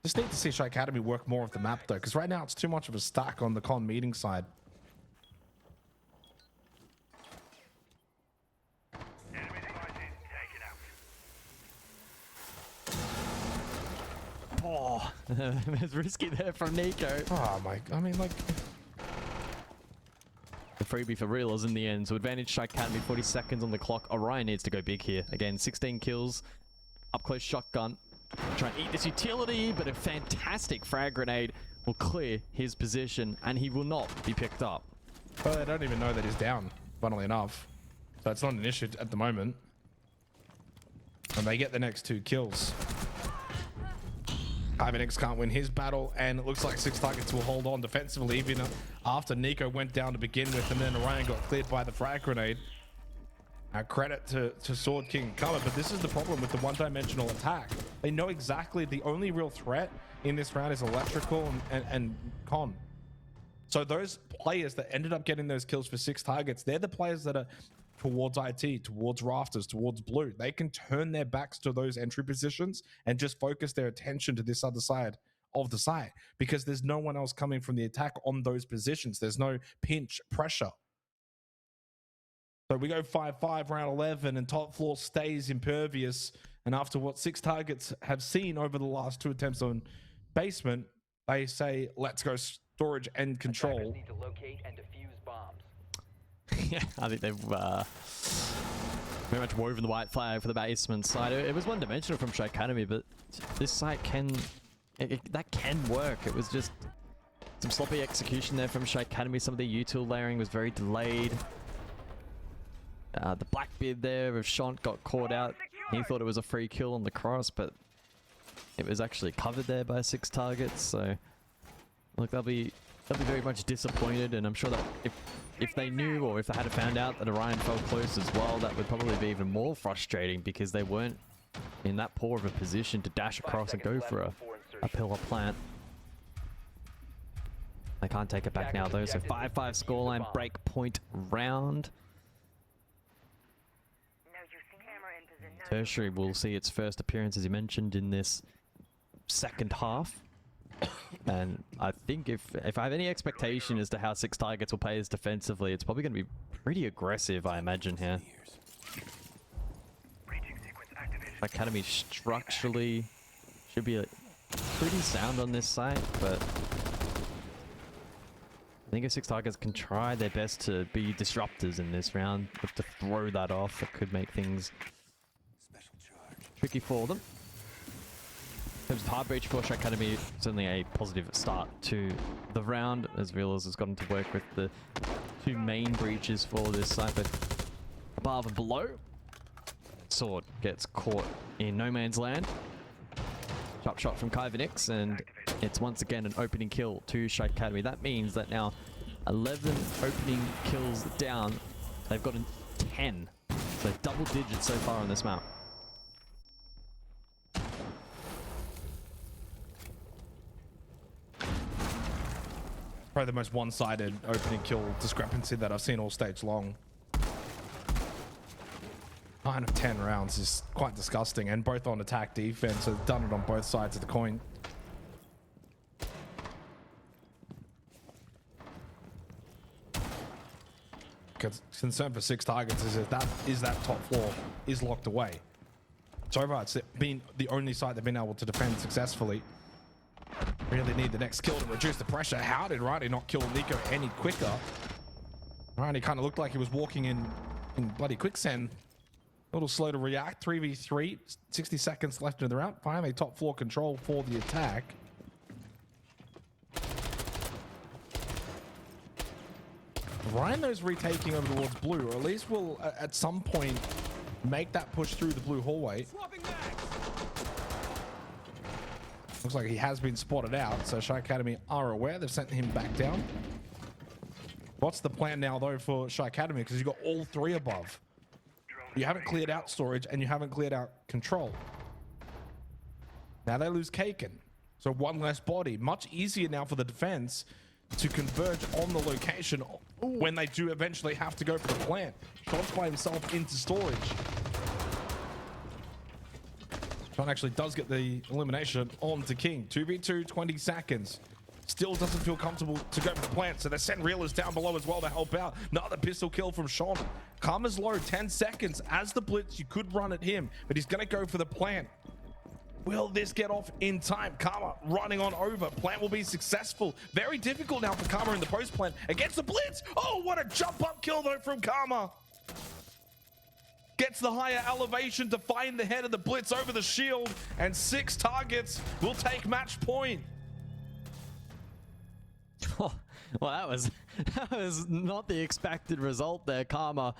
Just need to see SHAIIKADEMY work more of the map though, because right now it's too much of a stack on the con meeting side. Oh, it was risky there from Nico. Oh my, I mean like... The freebie for realers in the end, so advantage SHAIIKADEMY, 40 seconds on the clock. Orion needs to go big here. Again, 16 kills, up close shotgun. Try and eat this utility, but a fantastic frag grenade will clear his position, and he will not be picked up. Well, they don't even know that he's down, funnily enough. So it's not an issue at the moment. And they get the next 2 kills. Ivanix can't win his battle, and it looks like 6 targets will hold on defensively, even after Nico went down to begin with, and then Orion got cleared by the frag grenade. Credit to Sword King Color, but this is the problem with the one-dimensional attack. They know exactly the only real threat in this round is electrical and con. So those players that ended up getting those kills for 6 targets, they're the players that are towards IT, towards rafters, towards blue. They can turn their backs to those entry positions and just focus their attention to this other side of the site, because there's no one else coming from the attack on those positions. There's no pinch pressure. So we go 5-5, round 11, and top floor stays impervious. And after what 6 targets have seen over the last 2 attempts on basement, they say, let's go storage and control. Attackers need to locate and defuse bombs. Yeah, I think they've very much woven the white flag for the basement side. It was one-dimensional from SHAIIKADEMY, but this site that can work. It was just some sloppy execution there from SHAIIKADEMY. Some of the util layering was very delayed. The Blackbeard there of Shont got caught out. He thought it was a free kill on the cross, but it was actually covered there by 6 targets. So, look, they'll be very much disappointed, and I'm sure that if they knew, or if they had found out that Orion fell close as well, that would probably be even more frustrating, because they weren't in that poor of a position to dash across and go for a pillar plant. They can't take it back now though, so 5-5 scoreline, break point round. Tertiary will see its first appearance, as you mentioned, in this second half. And I think if I have any expectation as to how 6 targets will play as defensively, it's probably going to be pretty aggressive, I imagine, here. Academy structurally should be pretty sound on this site, but I think if 6 targets can try their best to be disruptors in this round, but to throw that off, it could make things tricky for them. In terms of hard breach for SHAIIKADEMY, certainly a positive start to the round, as Villas has gotten to work with the 2 main breaches for this site, but above and below. Sword gets caught in no man's land. Sharp shot from Kyvanix, and it's once again an opening kill to SHAIIKADEMY. That means that now 11 opening kills down. They've gotten 10. So double digits so far on this map. Probably the most one-sided opening kill discrepancy that I've seen all stage long. 9 of 10 rounds is quite disgusting, and both on attack defense have done it on both sides of the coin. Because concern for 6TARGETS is that that top floor is locked away. So far, it's been the only site they've been able to defend successfully. Really need the next kill to reduce the pressure. How did Riley not kill Nico any quicker? Riley kind of looked like he was walking in bloody quicksand. A little slow to react. 3v3, 60 seconds left in the round. Finally, top floor control for the attack. Rhino's retaking over towards blue, or at least will at some point make that push through the blue hallway. Looks like he has been spotted out, so SHAIIKADEMY are aware. They've sent him back down. What's the plan now, though, for SHAIIKADEMY? Because you've got all three above. You haven't cleared out storage, and you haven't cleared out control. Now they lose Kaken. So one less body. Much easier now for the defense to converge on the location when they do eventually have to go for the plant. Shots by himself into storage. Sean actually does get the elimination onto King. 2v2, 20 seconds. Still doesn't feel comfortable to go for the plant, so they send Reelers down below as well to help out. Another pistol kill from Sean. Karma's low, 10 seconds. As the blitz, you could run at him, but he's going to go for the plant. Will this get off in time? Karma running on over. Plant will be successful. Very difficult now for Karma in the post plant against the blitz. Oh, what a jump up kill though from Karma. Gets the higher elevation to find the head of the blitz over the shield, and 6TARGETS will take match point. Well, that was not the expected result there. Karma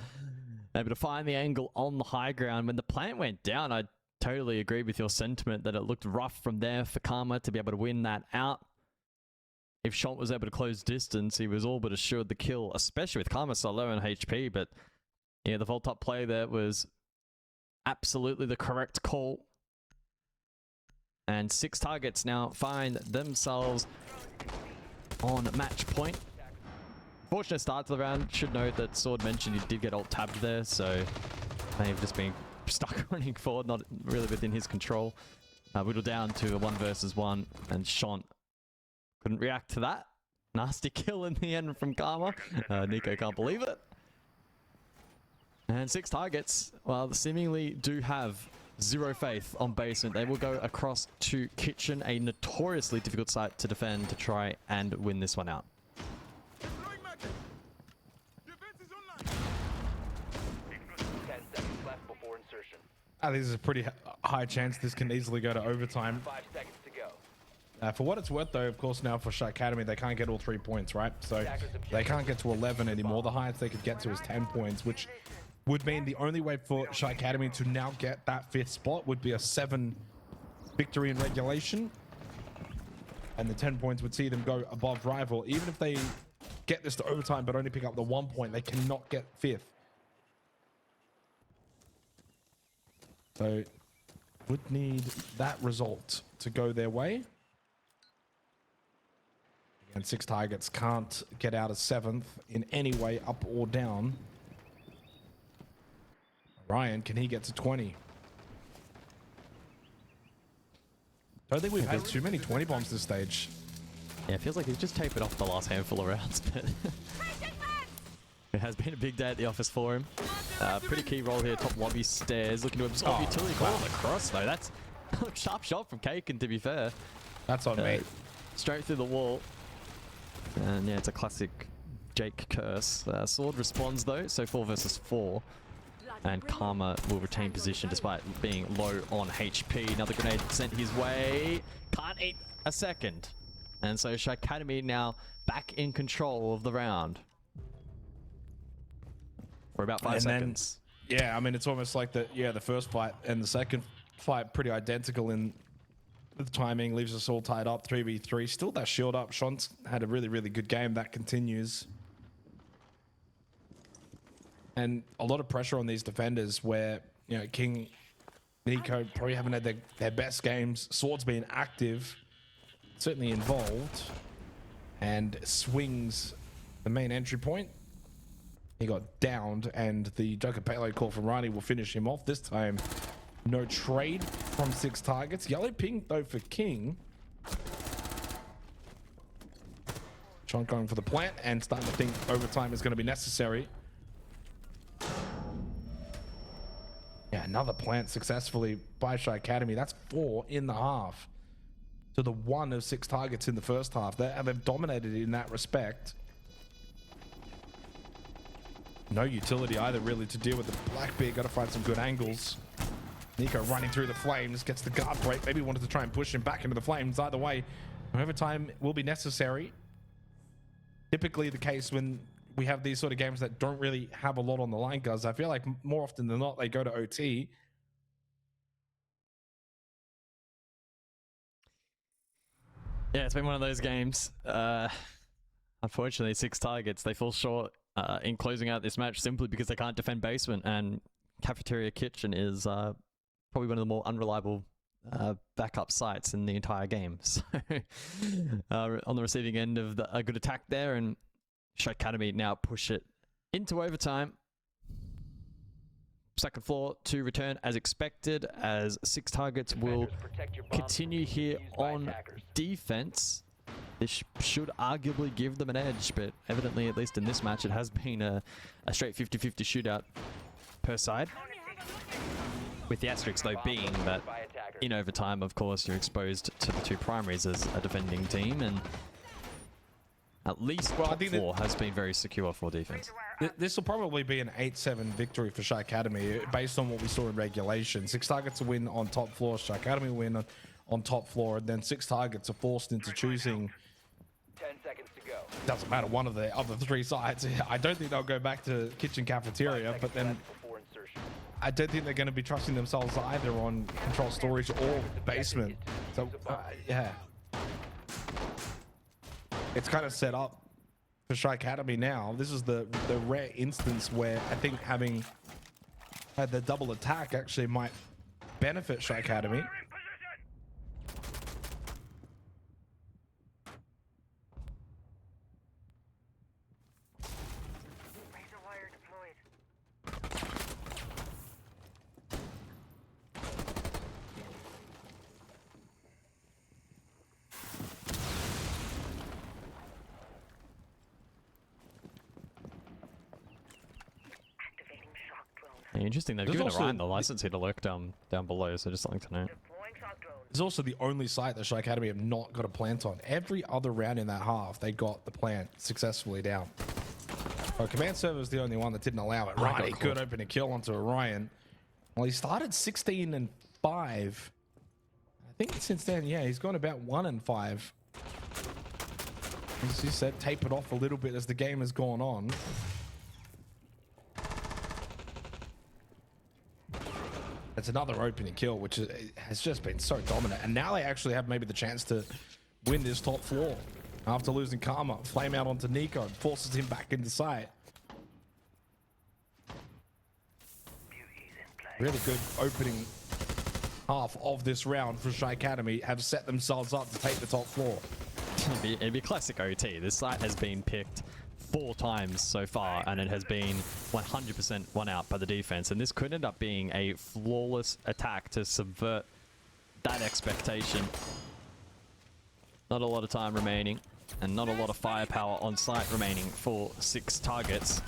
able to find the angle on the high ground. When the plant went down, I totally agree with your sentiment that it looked rough from there for Karma to be able to win that out. If Shont was able to close distance, he was all but assured the kill, especially with Karma so low on HP. But yeah, the vault up play there was absolutely the correct call. And 6TARGETS now find themselves on match point. Fortunate start to the round. Should note that Sword mentioned he did get alt tabbed there, so they've just been stuck running forward, not really within his control. Whittled down to a 1 versus 1, and Shont couldn't react to that. Nasty kill in the end from Karma. Nico can't believe it. And 6TARGETS, well, seemingly do have zero faith on basement. They will go across to kitchen, a notoriously difficult site to defend, to try and win this one out. 10 seconds left before insertion. This is a pretty high chance this can easily go to overtime. 5 seconds to go. For what it's worth, though, of course, now for SHAIIKADEMY, they can't get all 3 points, right? So they can't get to 11 anymore. The highest they could get to is 10 points, which would mean the only way for SHAIIKADEMY to now get that 5th spot would be a 7 victory in regulation. And the 10 points would see them go above rival. Even if they get this to overtime but only pick up the 1 point, they cannot get 5th. So would need that result to go their way. And 6TARGETS can't get out of 7th in any way, up or down. Ryan, can he get to 20? Don't think we've had too many 20 bombs this stage. Yeah, it feels like he's just tapered off the last handful of rounds, but it has been a big day at the office for him. Pretty key role here, top lobby stairs, looking to absorb utility coil across though. That's a sharp shot from Kaken, to be fair. That's on me. Straight through the wall. And yeah, it's a classic Jake curse. Sword responds though, so 4 versus 4. And Karma will retain position despite being low on HP. Another grenade sent his way. Can't eat a second. And so SHAIIKADEMY now back in control of the round. For about 5 seconds. Yeah, I mean, it's almost like the first fight and the second fight pretty identical in The timing leaves us all tied up. 3v3. Still that shield up. Sean's had a really, really good game. That continues. And a lot of pressure on these defenders where, you know, King, Nico probably haven't had their best games. Sword's been active, certainly involved, and swings the main entry point. He got downed, and the Joker payload call from Ronnie will finish him off. This time, no trade from 6 targets. Yellow ping, though, for King. Sean going for the plant and starting to think overtime is going to be necessary. Yeah, another plant successfully by SHAIIKADEMY. That's 4 in the half to the 1 of 6 targets in the first half. They've dominated in that respect. No utility either, really, to deal with the Blackbeard. Got to find some good angles. Nico running through the flames, gets the guard break. Maybe wanted to try and push him back into the flames. Either way, overtime will be necessary. Typically the case when we have these sort of games that don't really have a lot on the line, guys. I feel like more often than not, they go to OT. Yeah, it's been one of those games. Unfortunately, 6 targets. They fall short in closing out this match simply because they can't defend basement, and Cafeteria Kitchen is probably one of the more unreliable backup sites in the entire game. So on the receiving end of a good attack there, and SHAIIKADEMY now push it into overtime. Second floor to return as expected, as 6 targets will continue here on defense. This should arguably give them an edge, but evidently, at least in this match, it has been a straight 50-50 shootout per side. With the asterisk, though, being that in overtime, of course, you're exposed to the 2 primaries as a defending team, and at least top floor has been very secure for defense. This will probably be an 8-7 victory for SHAIIKADEMY based on what we saw in regulation. 6 targets to win on top floor, SHAIIKADEMY win on top floor, and then 6 targets are forced into choosing. 10 seconds to go. Doesn't matter, one of the other 3 sides. I don't think they'll go back to kitchen cafeteria, but then I don't think they're going to be trusting themselves either on control storage or basement. So yeah, it's kind of set up for SHAIIKADEMY now. This is the rare instance where I think having had the double attack actually might benefit SHAIIKADEMY. Interesting, they've given Ryan the license here to lurk down below, so just something to note. It's also the only site that SHAIIKADEMY have not got a plant on. Every other round in that half, they got the plant successfully down. Oh, command server is the only one that didn't allow it. Right, he could open a kill onto Orion. Well, he started 16-5. I think since then, yeah, he's gone about 1-5. As you said, tapered off a little bit as the game has gone on. It's another opening kill, which has just been so dominant. And now they actually have maybe the chance to win this top floor. After losing Karma, flame out onto Nico, forces him back into sight. Really good opening half of this round for SHAIIKADEMY. Have set themselves up to take the top floor. It'd be classic OT. This site has been picked 4 times so far, and it has been 100% won out by the defense. And this could end up being a flawless attack to subvert that expectation. Not a lot of time remaining, and not a lot of firepower on site remaining for 6 targets.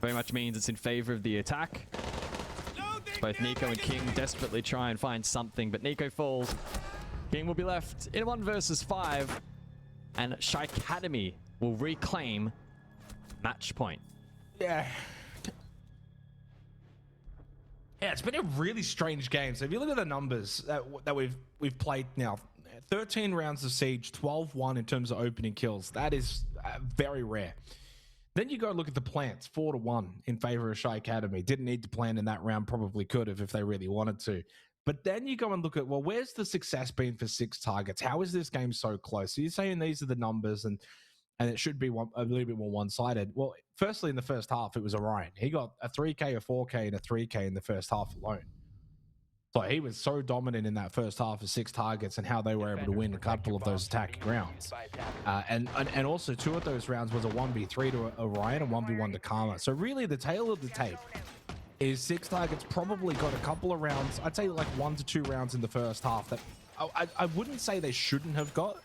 Very much means it's in favor of the attack. Both Nico and King desperately try and find something, but Nico falls. King will be left in 1 versus 5, and SHAIIKADEMY will reclaim match point. Yeah, it's been a really strange game. So if you look at the numbers that we've played now, 13 rounds of Siege, 12-1 in terms of opening kills. That is very rare. Then you go look at the plants, 4-1 in favor of SHAIIKADEMY. Didn't need to plan in that round, probably could have if they really wanted to. But then you go and look at, well, where's the success been for 6TARGETS? How is this game so close? So you're saying these are the numbers and it should be a little bit more one-sided. Well, firstly, in the first half, it was Orion. He got a 3K, a 4K, and a 3K in the first half alone. So he was so dominant in that first half of 6TARGETS and how they were able to win a couple of those attacking rounds. And also 2 of those rounds was a 1v3 to Orion and 1v1 to Karma. So really the tail of the tape is 6TARGETS probably got a couple of rounds, I'd say like 1 to 2 rounds in the first half that I wouldn't say they shouldn't have got,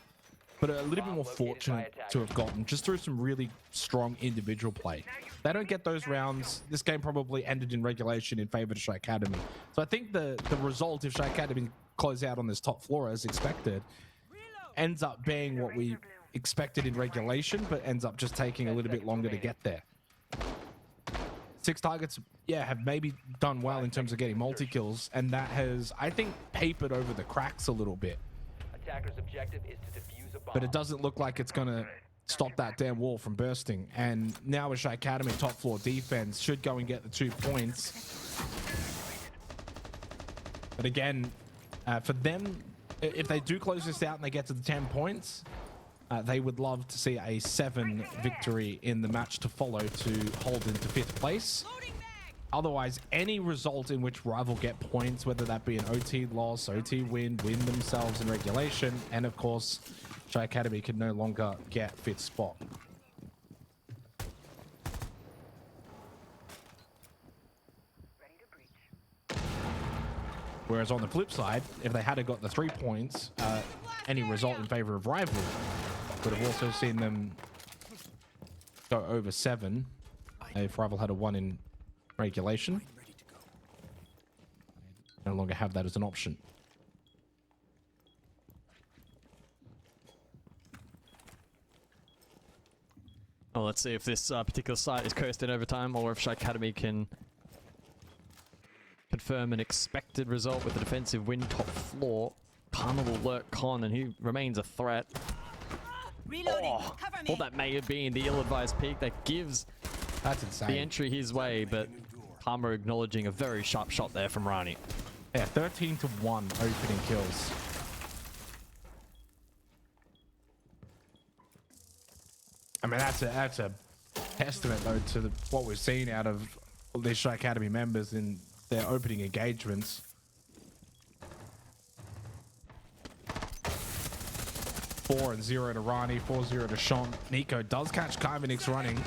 but a little bit more fortunate to have gotten just through some really strong individual play. They don't get those rounds. This game probably ended in regulation in favor of SHAIIKADEMY. So I think the result, if SHAIIKADEMY close out on this top floor as expected, ends up being what we expected in regulation, but ends up just taking a little bit longer to get there. 6TARGETS, yeah, have maybe done well in terms of getting multi-kills, and that has, I think, papered over the cracks a little bit. Attacker's objective is to defuse a bomb. But it doesn't look like it's going to stop that damn wall from bursting. And now with SHAIIKADEMY top floor defense, should go and get the 2 points. But again, for them, if they do close this out and they get to the 10 points, they would love to see a 7 victory in the match to follow to hold into 5th place. Otherwise, any result in which rival get points, whether that be an OT loss, OT win themselves in regulation, and of course, SHAIIKADEMY can no longer get 5th spot. Whereas on the flip side, if they had got the 3 points, any result in favor of rival would have also seen them go over 7 if rival had a 1 in regulation. No longer have that as an option. Well, let's see if this particular site is cursed in overtime or if SHAIIKADEMY can confirm an expected result with a defensive win top floor. Karma will lurk Con and he remains a threat. Oh, well, that may have been the ill-advised peek that gives That's insane. the entry his way, but Karma acknowledging a very sharp shot there from Rani. Yeah, 13 to 1 opening kills. I mean, that's a testament though to what we've seen out of these SHAIIKADEMY members in their opening engagements. 4-0 to Rani, 4-0 to Sean. Nico does catch Kaivanix running.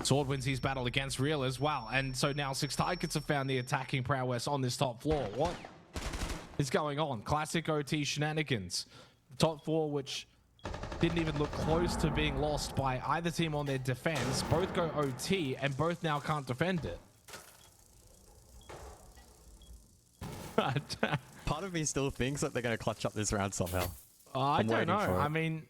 Sword wins his battle against Real as well. And so now 6TARGETS have found the attacking prowess on this top floor. What is going on? Classic OT shenanigans. Top floor, which didn't even look close to being lost by either team on their defense. Both go OT and both now can't defend it. Part of me still thinks that they're going to clutch up this round somehow. I don't know. I mean,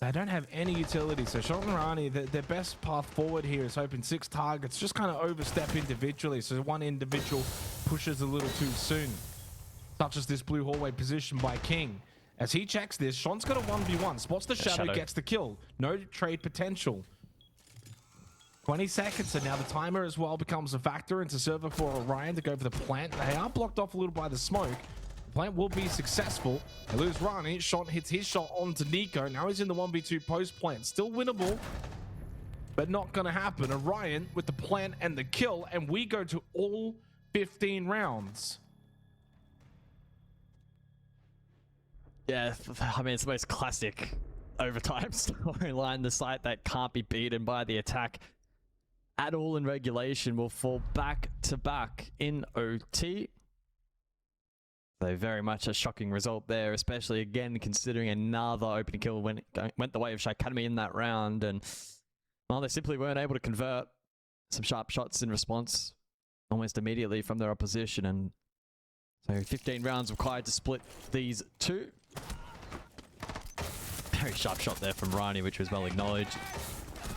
they don't have any utility. So Sean and Rani, their best path forward here is hoping 6TARGETS just kind of overstep individually. So one individual pushes a little too soon, such as this blue hallway position by King. As he checks this, Sean's got a 1v1. Spots the shadow, gets the kill. No trade potential. 20 seconds, and now the timer as well becomes a factor into server for Orion to go for the plant. They are blocked off a little by the smoke. The plant will be successful. They lose Rani. Sean hits his shot onto Nico. Now he's in the 1v2 post plant. Still winnable, but not going to happen. Orion with the plant and the kill, and we go to all 15 rounds. Yeah, I mean, it's the most classic overtime storyline. The site that can't be beaten by the attack at all in regulation will fall back to back in OT. So very much a shocking result there, especially again considering another opening kill went the way of SHAIIKADEMY in that round, and well, they simply weren't able to convert some sharp shots in response almost immediately from their opposition, and so 15 rounds required to split these two. Very sharp shot there from Rani, which was well acknowledged.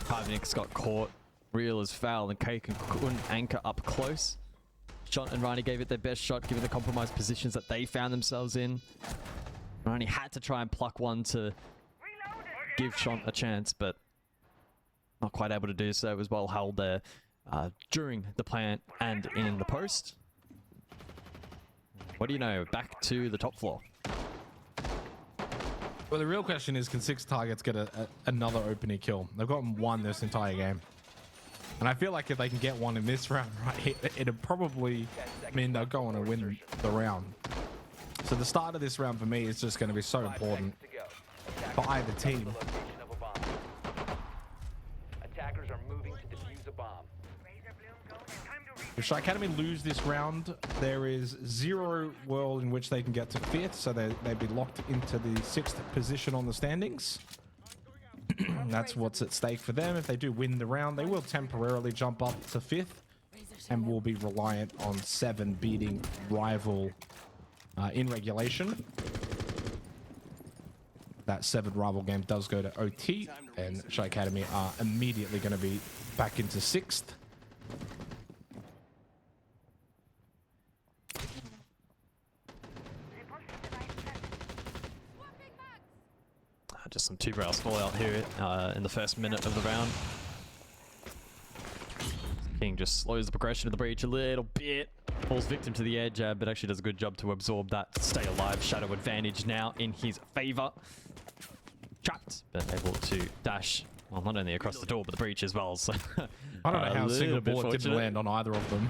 Kaivanix got caught. Real is foul, and Kaken couldn't anchor up close. Sean and Rani gave it their best shot given the compromised positions that they found themselves in. Rani had to try and pluck one to give Sean a chance, but not quite able to do so. It was well held there during the plant and in the post. What do you know? Back to the top floor. Well, the real question is, can 6TARGETS get another opening kill? They've gotten one this entire game. And I feel like if they can get one in this round, right, it'll probably mean they'll go on and win the round. So the start of this round for me is just going to be so important for either team. Attackers are moving to defuse a bomb. If SHAIIKADEMY lose this round, there is zero world in which they can get to 5th, so they'd be locked into the 6th position on the standings. That's what's at stake for them. If they do win the round, they will temporarily jump up to 5th and will be reliant on 7 beating rival in regulation. That 7 rival game does go to OT, and SHAIIKADEMY are immediately going to be back into 6th. Just some 2-barrel fallout here in the first minute of the round. King just slows the progression of the breach a little bit. Falls victim to the edge, but actually does a good job to absorb that stay alive shadow advantage now in his favor. Trapped, but able to dash, well, not only across the door, but the breach as well. So I don't know how a single bullet didn't land on either of them.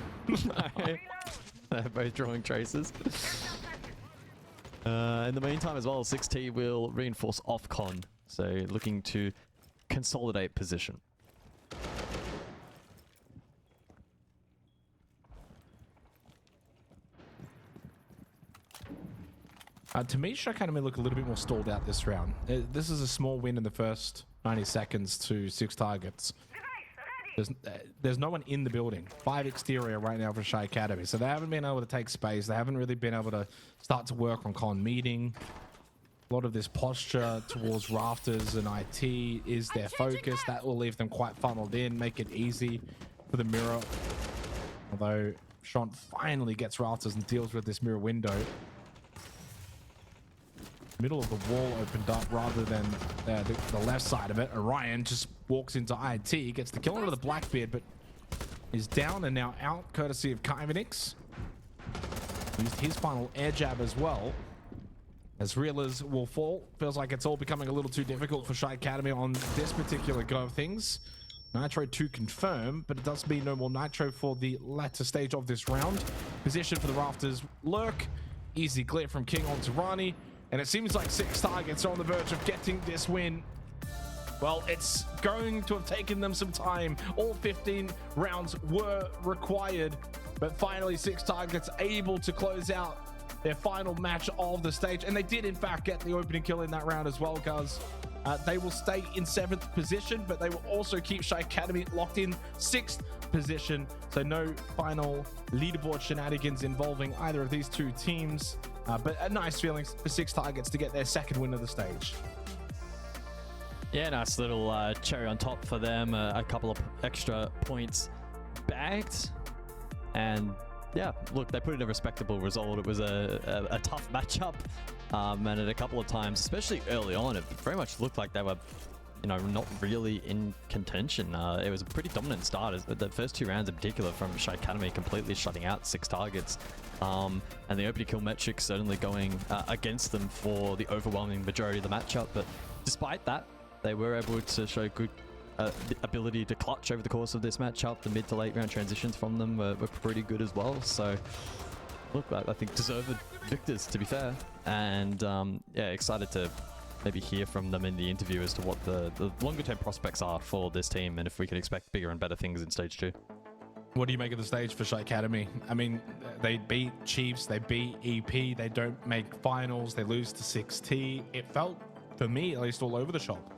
They're both drawing traces. In the meantime as well, 6T will reinforce off-con, so looking to consolidate position. To me, SHAIIKADEMY look a little bit more stalled out this round. This is a small win in the first 90 seconds to 6TARGETS. There's no one in the building. 5 exterior right now for SHAIIKADEMY. So they haven't been able to take space. They haven't really been able to start to work on con meeting. A lot of this posture towards rafters and IT is their focus. That will leave them quite funneled in, make it easy for the mirror. Although Sean finally gets rafters and deals with this mirror window. Middle of the wall opened up rather than the left side of it. Orion just walks into IT, gets the kill under the Blackbeard, but is down and now out courtesy of Kyvanix. Used his final air jab as well. As Reelers will fall, feels like it's all becoming a little too difficult for SHAIIKADEMY on this particular go of things. Nitro to confirm, but it does mean no more Nitro for the latter stage of this round. Position for the rafters, lurk. Easy clear from King onto Rani. And it seems like 6TARGETS are on the verge of getting this win. Well, it's going to have taken them some time. All 15 rounds were required, but finally 6TARGETS able to close out their final match of the stage. And they did, in fact, get the opening kill in that round as well, guys. They will stay in 7th position, but they will also keep SHAIIKADEMY locked in 6th position. So no final leaderboard shenanigans involving either of these two teams. But a nice feeling for 6TARGETS to get their second win of the stage. Yeah, nice little cherry on top for them. A couple of extra points bagged. And yeah, look, they put in a respectable result. It was a tough matchup. And at a couple of times, especially early on, it very much looked like they were, you know, not really in contention. It was a pretty dominant start. The first 2 rounds in particular from SHAIIKADEMY completely shutting out 6TARGETS. And the opening kill metrics certainly going against them for the overwhelming majority of the matchup. But despite that, they were able to show good ability to clutch over the course of this matchup. The mid to late round transitions from them were pretty good as well. So look, I think deserved victors, to be fair. And yeah, excited to maybe hear from them in the interview as to what the longer term prospects are for this team and if we can expect bigger and better things in stage 2. What do you make of the stage for SHAIIKADEMY? I mean, they beat Chiefs, they beat EP, they don't make finals, they lose to 6T. It felt, for me at least, all over the shop.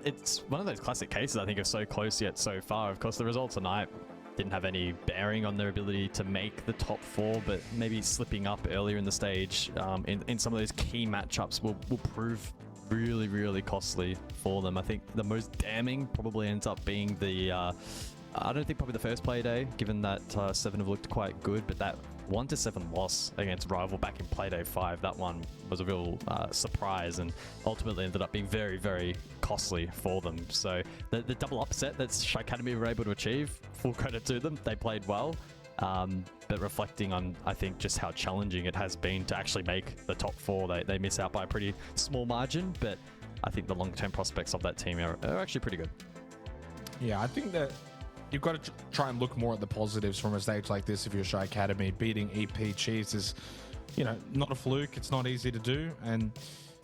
It's one of those classic cases, I think, of so close yet so far. Of course, the results tonight didn't have any bearing on their ability to make the top 4, but maybe slipping up earlier in the stage in some of those key matchups will prove really, really costly for them. I think the most damning probably ends up being the I don't think probably the first play day, given that 7 have looked quite good, but that 1-7 loss against Rival back in Playday 5. That one was a real surprise and ultimately ended up being very, very costly for them. So the double upset that SHAIIKADEMY were able to achieve, full credit to them. They played well. But reflecting on, I think, just how challenging it has been to actually make the top 4, they miss out by a pretty small margin, but I think the long-term prospects of that team are actually pretty good. Yeah, I think that you've got to try and look more at the positives from a stage like this if you're SHAIIKADEMY. Beating EP Chiefs is, not a fluke. It's not easy to do, and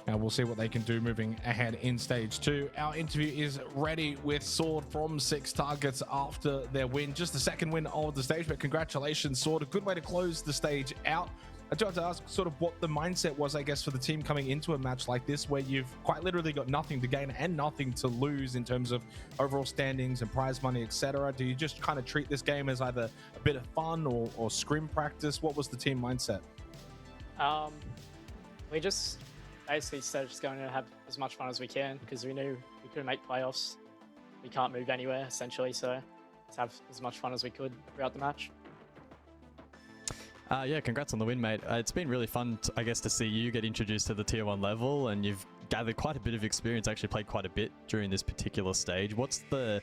we'll see what they can do moving ahead in stage 2. Our interview is ready with Sword from 6TARGETS after their win. Just the second win of the stage, but congratulations, Sword. A good way to close the stage out. I do have to ask sort of what the mindset was, I guess, for the team coming into a match like this, where you've quite literally got nothing to gain and nothing to lose in terms of overall standings and prize money, etc. Do you just kind of treat this game as either a bit of fun or scrim practice? What was the team mindset? We just basically said just going to have as much fun as we can, because we knew we couldn't make playoffs. We can't move anywhere, essentially, so let's have as much fun as we could throughout the match. Yeah, congrats on the win, mate. It's been really fun, I guess, to see you get introduced to the Tier 1 level, and you've gathered quite a bit of experience, actually played quite a bit during this particular stage. What's the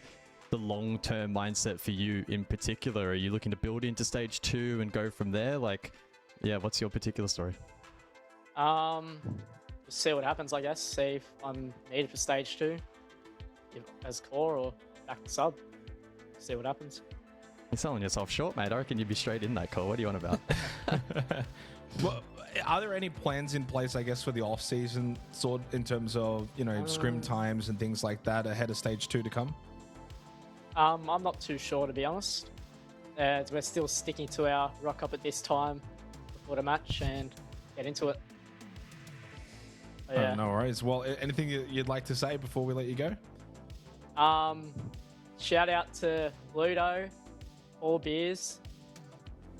long-term mindset for you in particular? Are you looking to build into stage 2 and go from there? Like, yeah, what's your particular story? Just see what happens, I guess. See if I'm needed for stage 2 as core or back to sub. See what happens. You're selling yourself short, mate. I reckon you'd be straight in that call. What are you on about? Well, are there any plans in place, I guess, for the off-season sort in terms of, scrim times and things like that ahead of stage 2 to come? I'm not too sure, to be honest. We're still sticking to our rock up at this time before the match and get into it. But, yeah. Oh, no worries. Well, anything you'd like to say before we let you go? Shout out to Ludo, All Beers,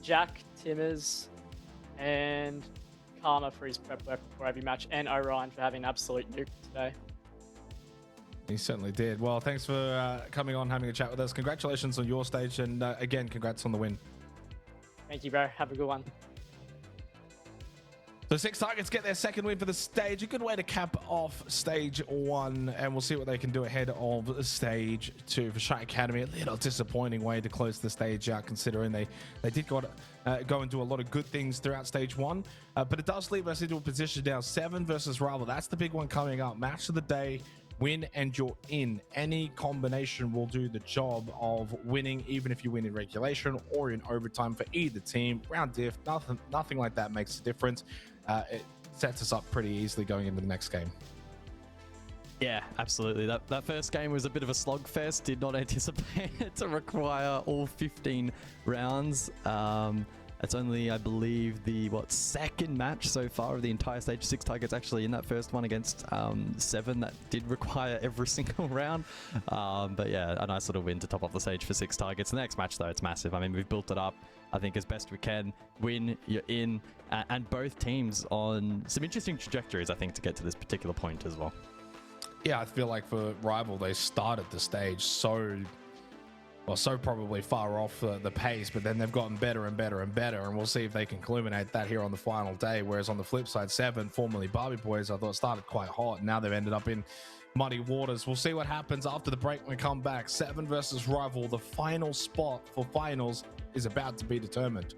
Jack, Timmers, and Karma for his prep work before every match, and Orion for having an absolute nuke today. He certainly did. Well, thanks for coming on, having a chat with us. Congratulations on your stage, and again, congrats on the win. Thank you, bro. Have a good one. So 6TARGETS get their second win for the stage. A good way to cap off stage 1, and we'll see what they can do ahead of stage 2 for SHAIIKADEMY. A little disappointing way to close the stage out, considering they did go and do a lot of good things throughout stage 1. But it does leave us into a position now, 7 versus Rival. That's the big one coming up. Match of the day. Win and you're in. Any combination will do the job of winning, even if you win in regulation or in overtime for either team. Round diff, nothing like that makes a difference. It sets us up pretty easily going into the next game. Yeah, absolutely. That first game was a bit of a slugfest. Did not anticipate it to require all 15 rounds. It's only, I believe, the second match so far of the entire stage. 6TARGETS actually in that first one against 7 that did require every single round. But yeah, a nice little win to top off the stage for 6TARGETS. The next match though, it's massive. I mean, we've built it up, I think, as best we can. Win, you're in, and both teams on some interesting trajectories, I think, to get to this particular point as well. Yeah, I feel like for Rival, they started the stage so probably far off the pace, but then they've gotten better and better and better, and we'll see if they can culminate that here on the final day. Whereas on the flip side, 7, formerly Barbie Boys, I thought started quite hot, and now they've ended up in muddy waters. We'll see what happens after the break when we come back. 7 versus Rival. The final spot for finals is about to be determined.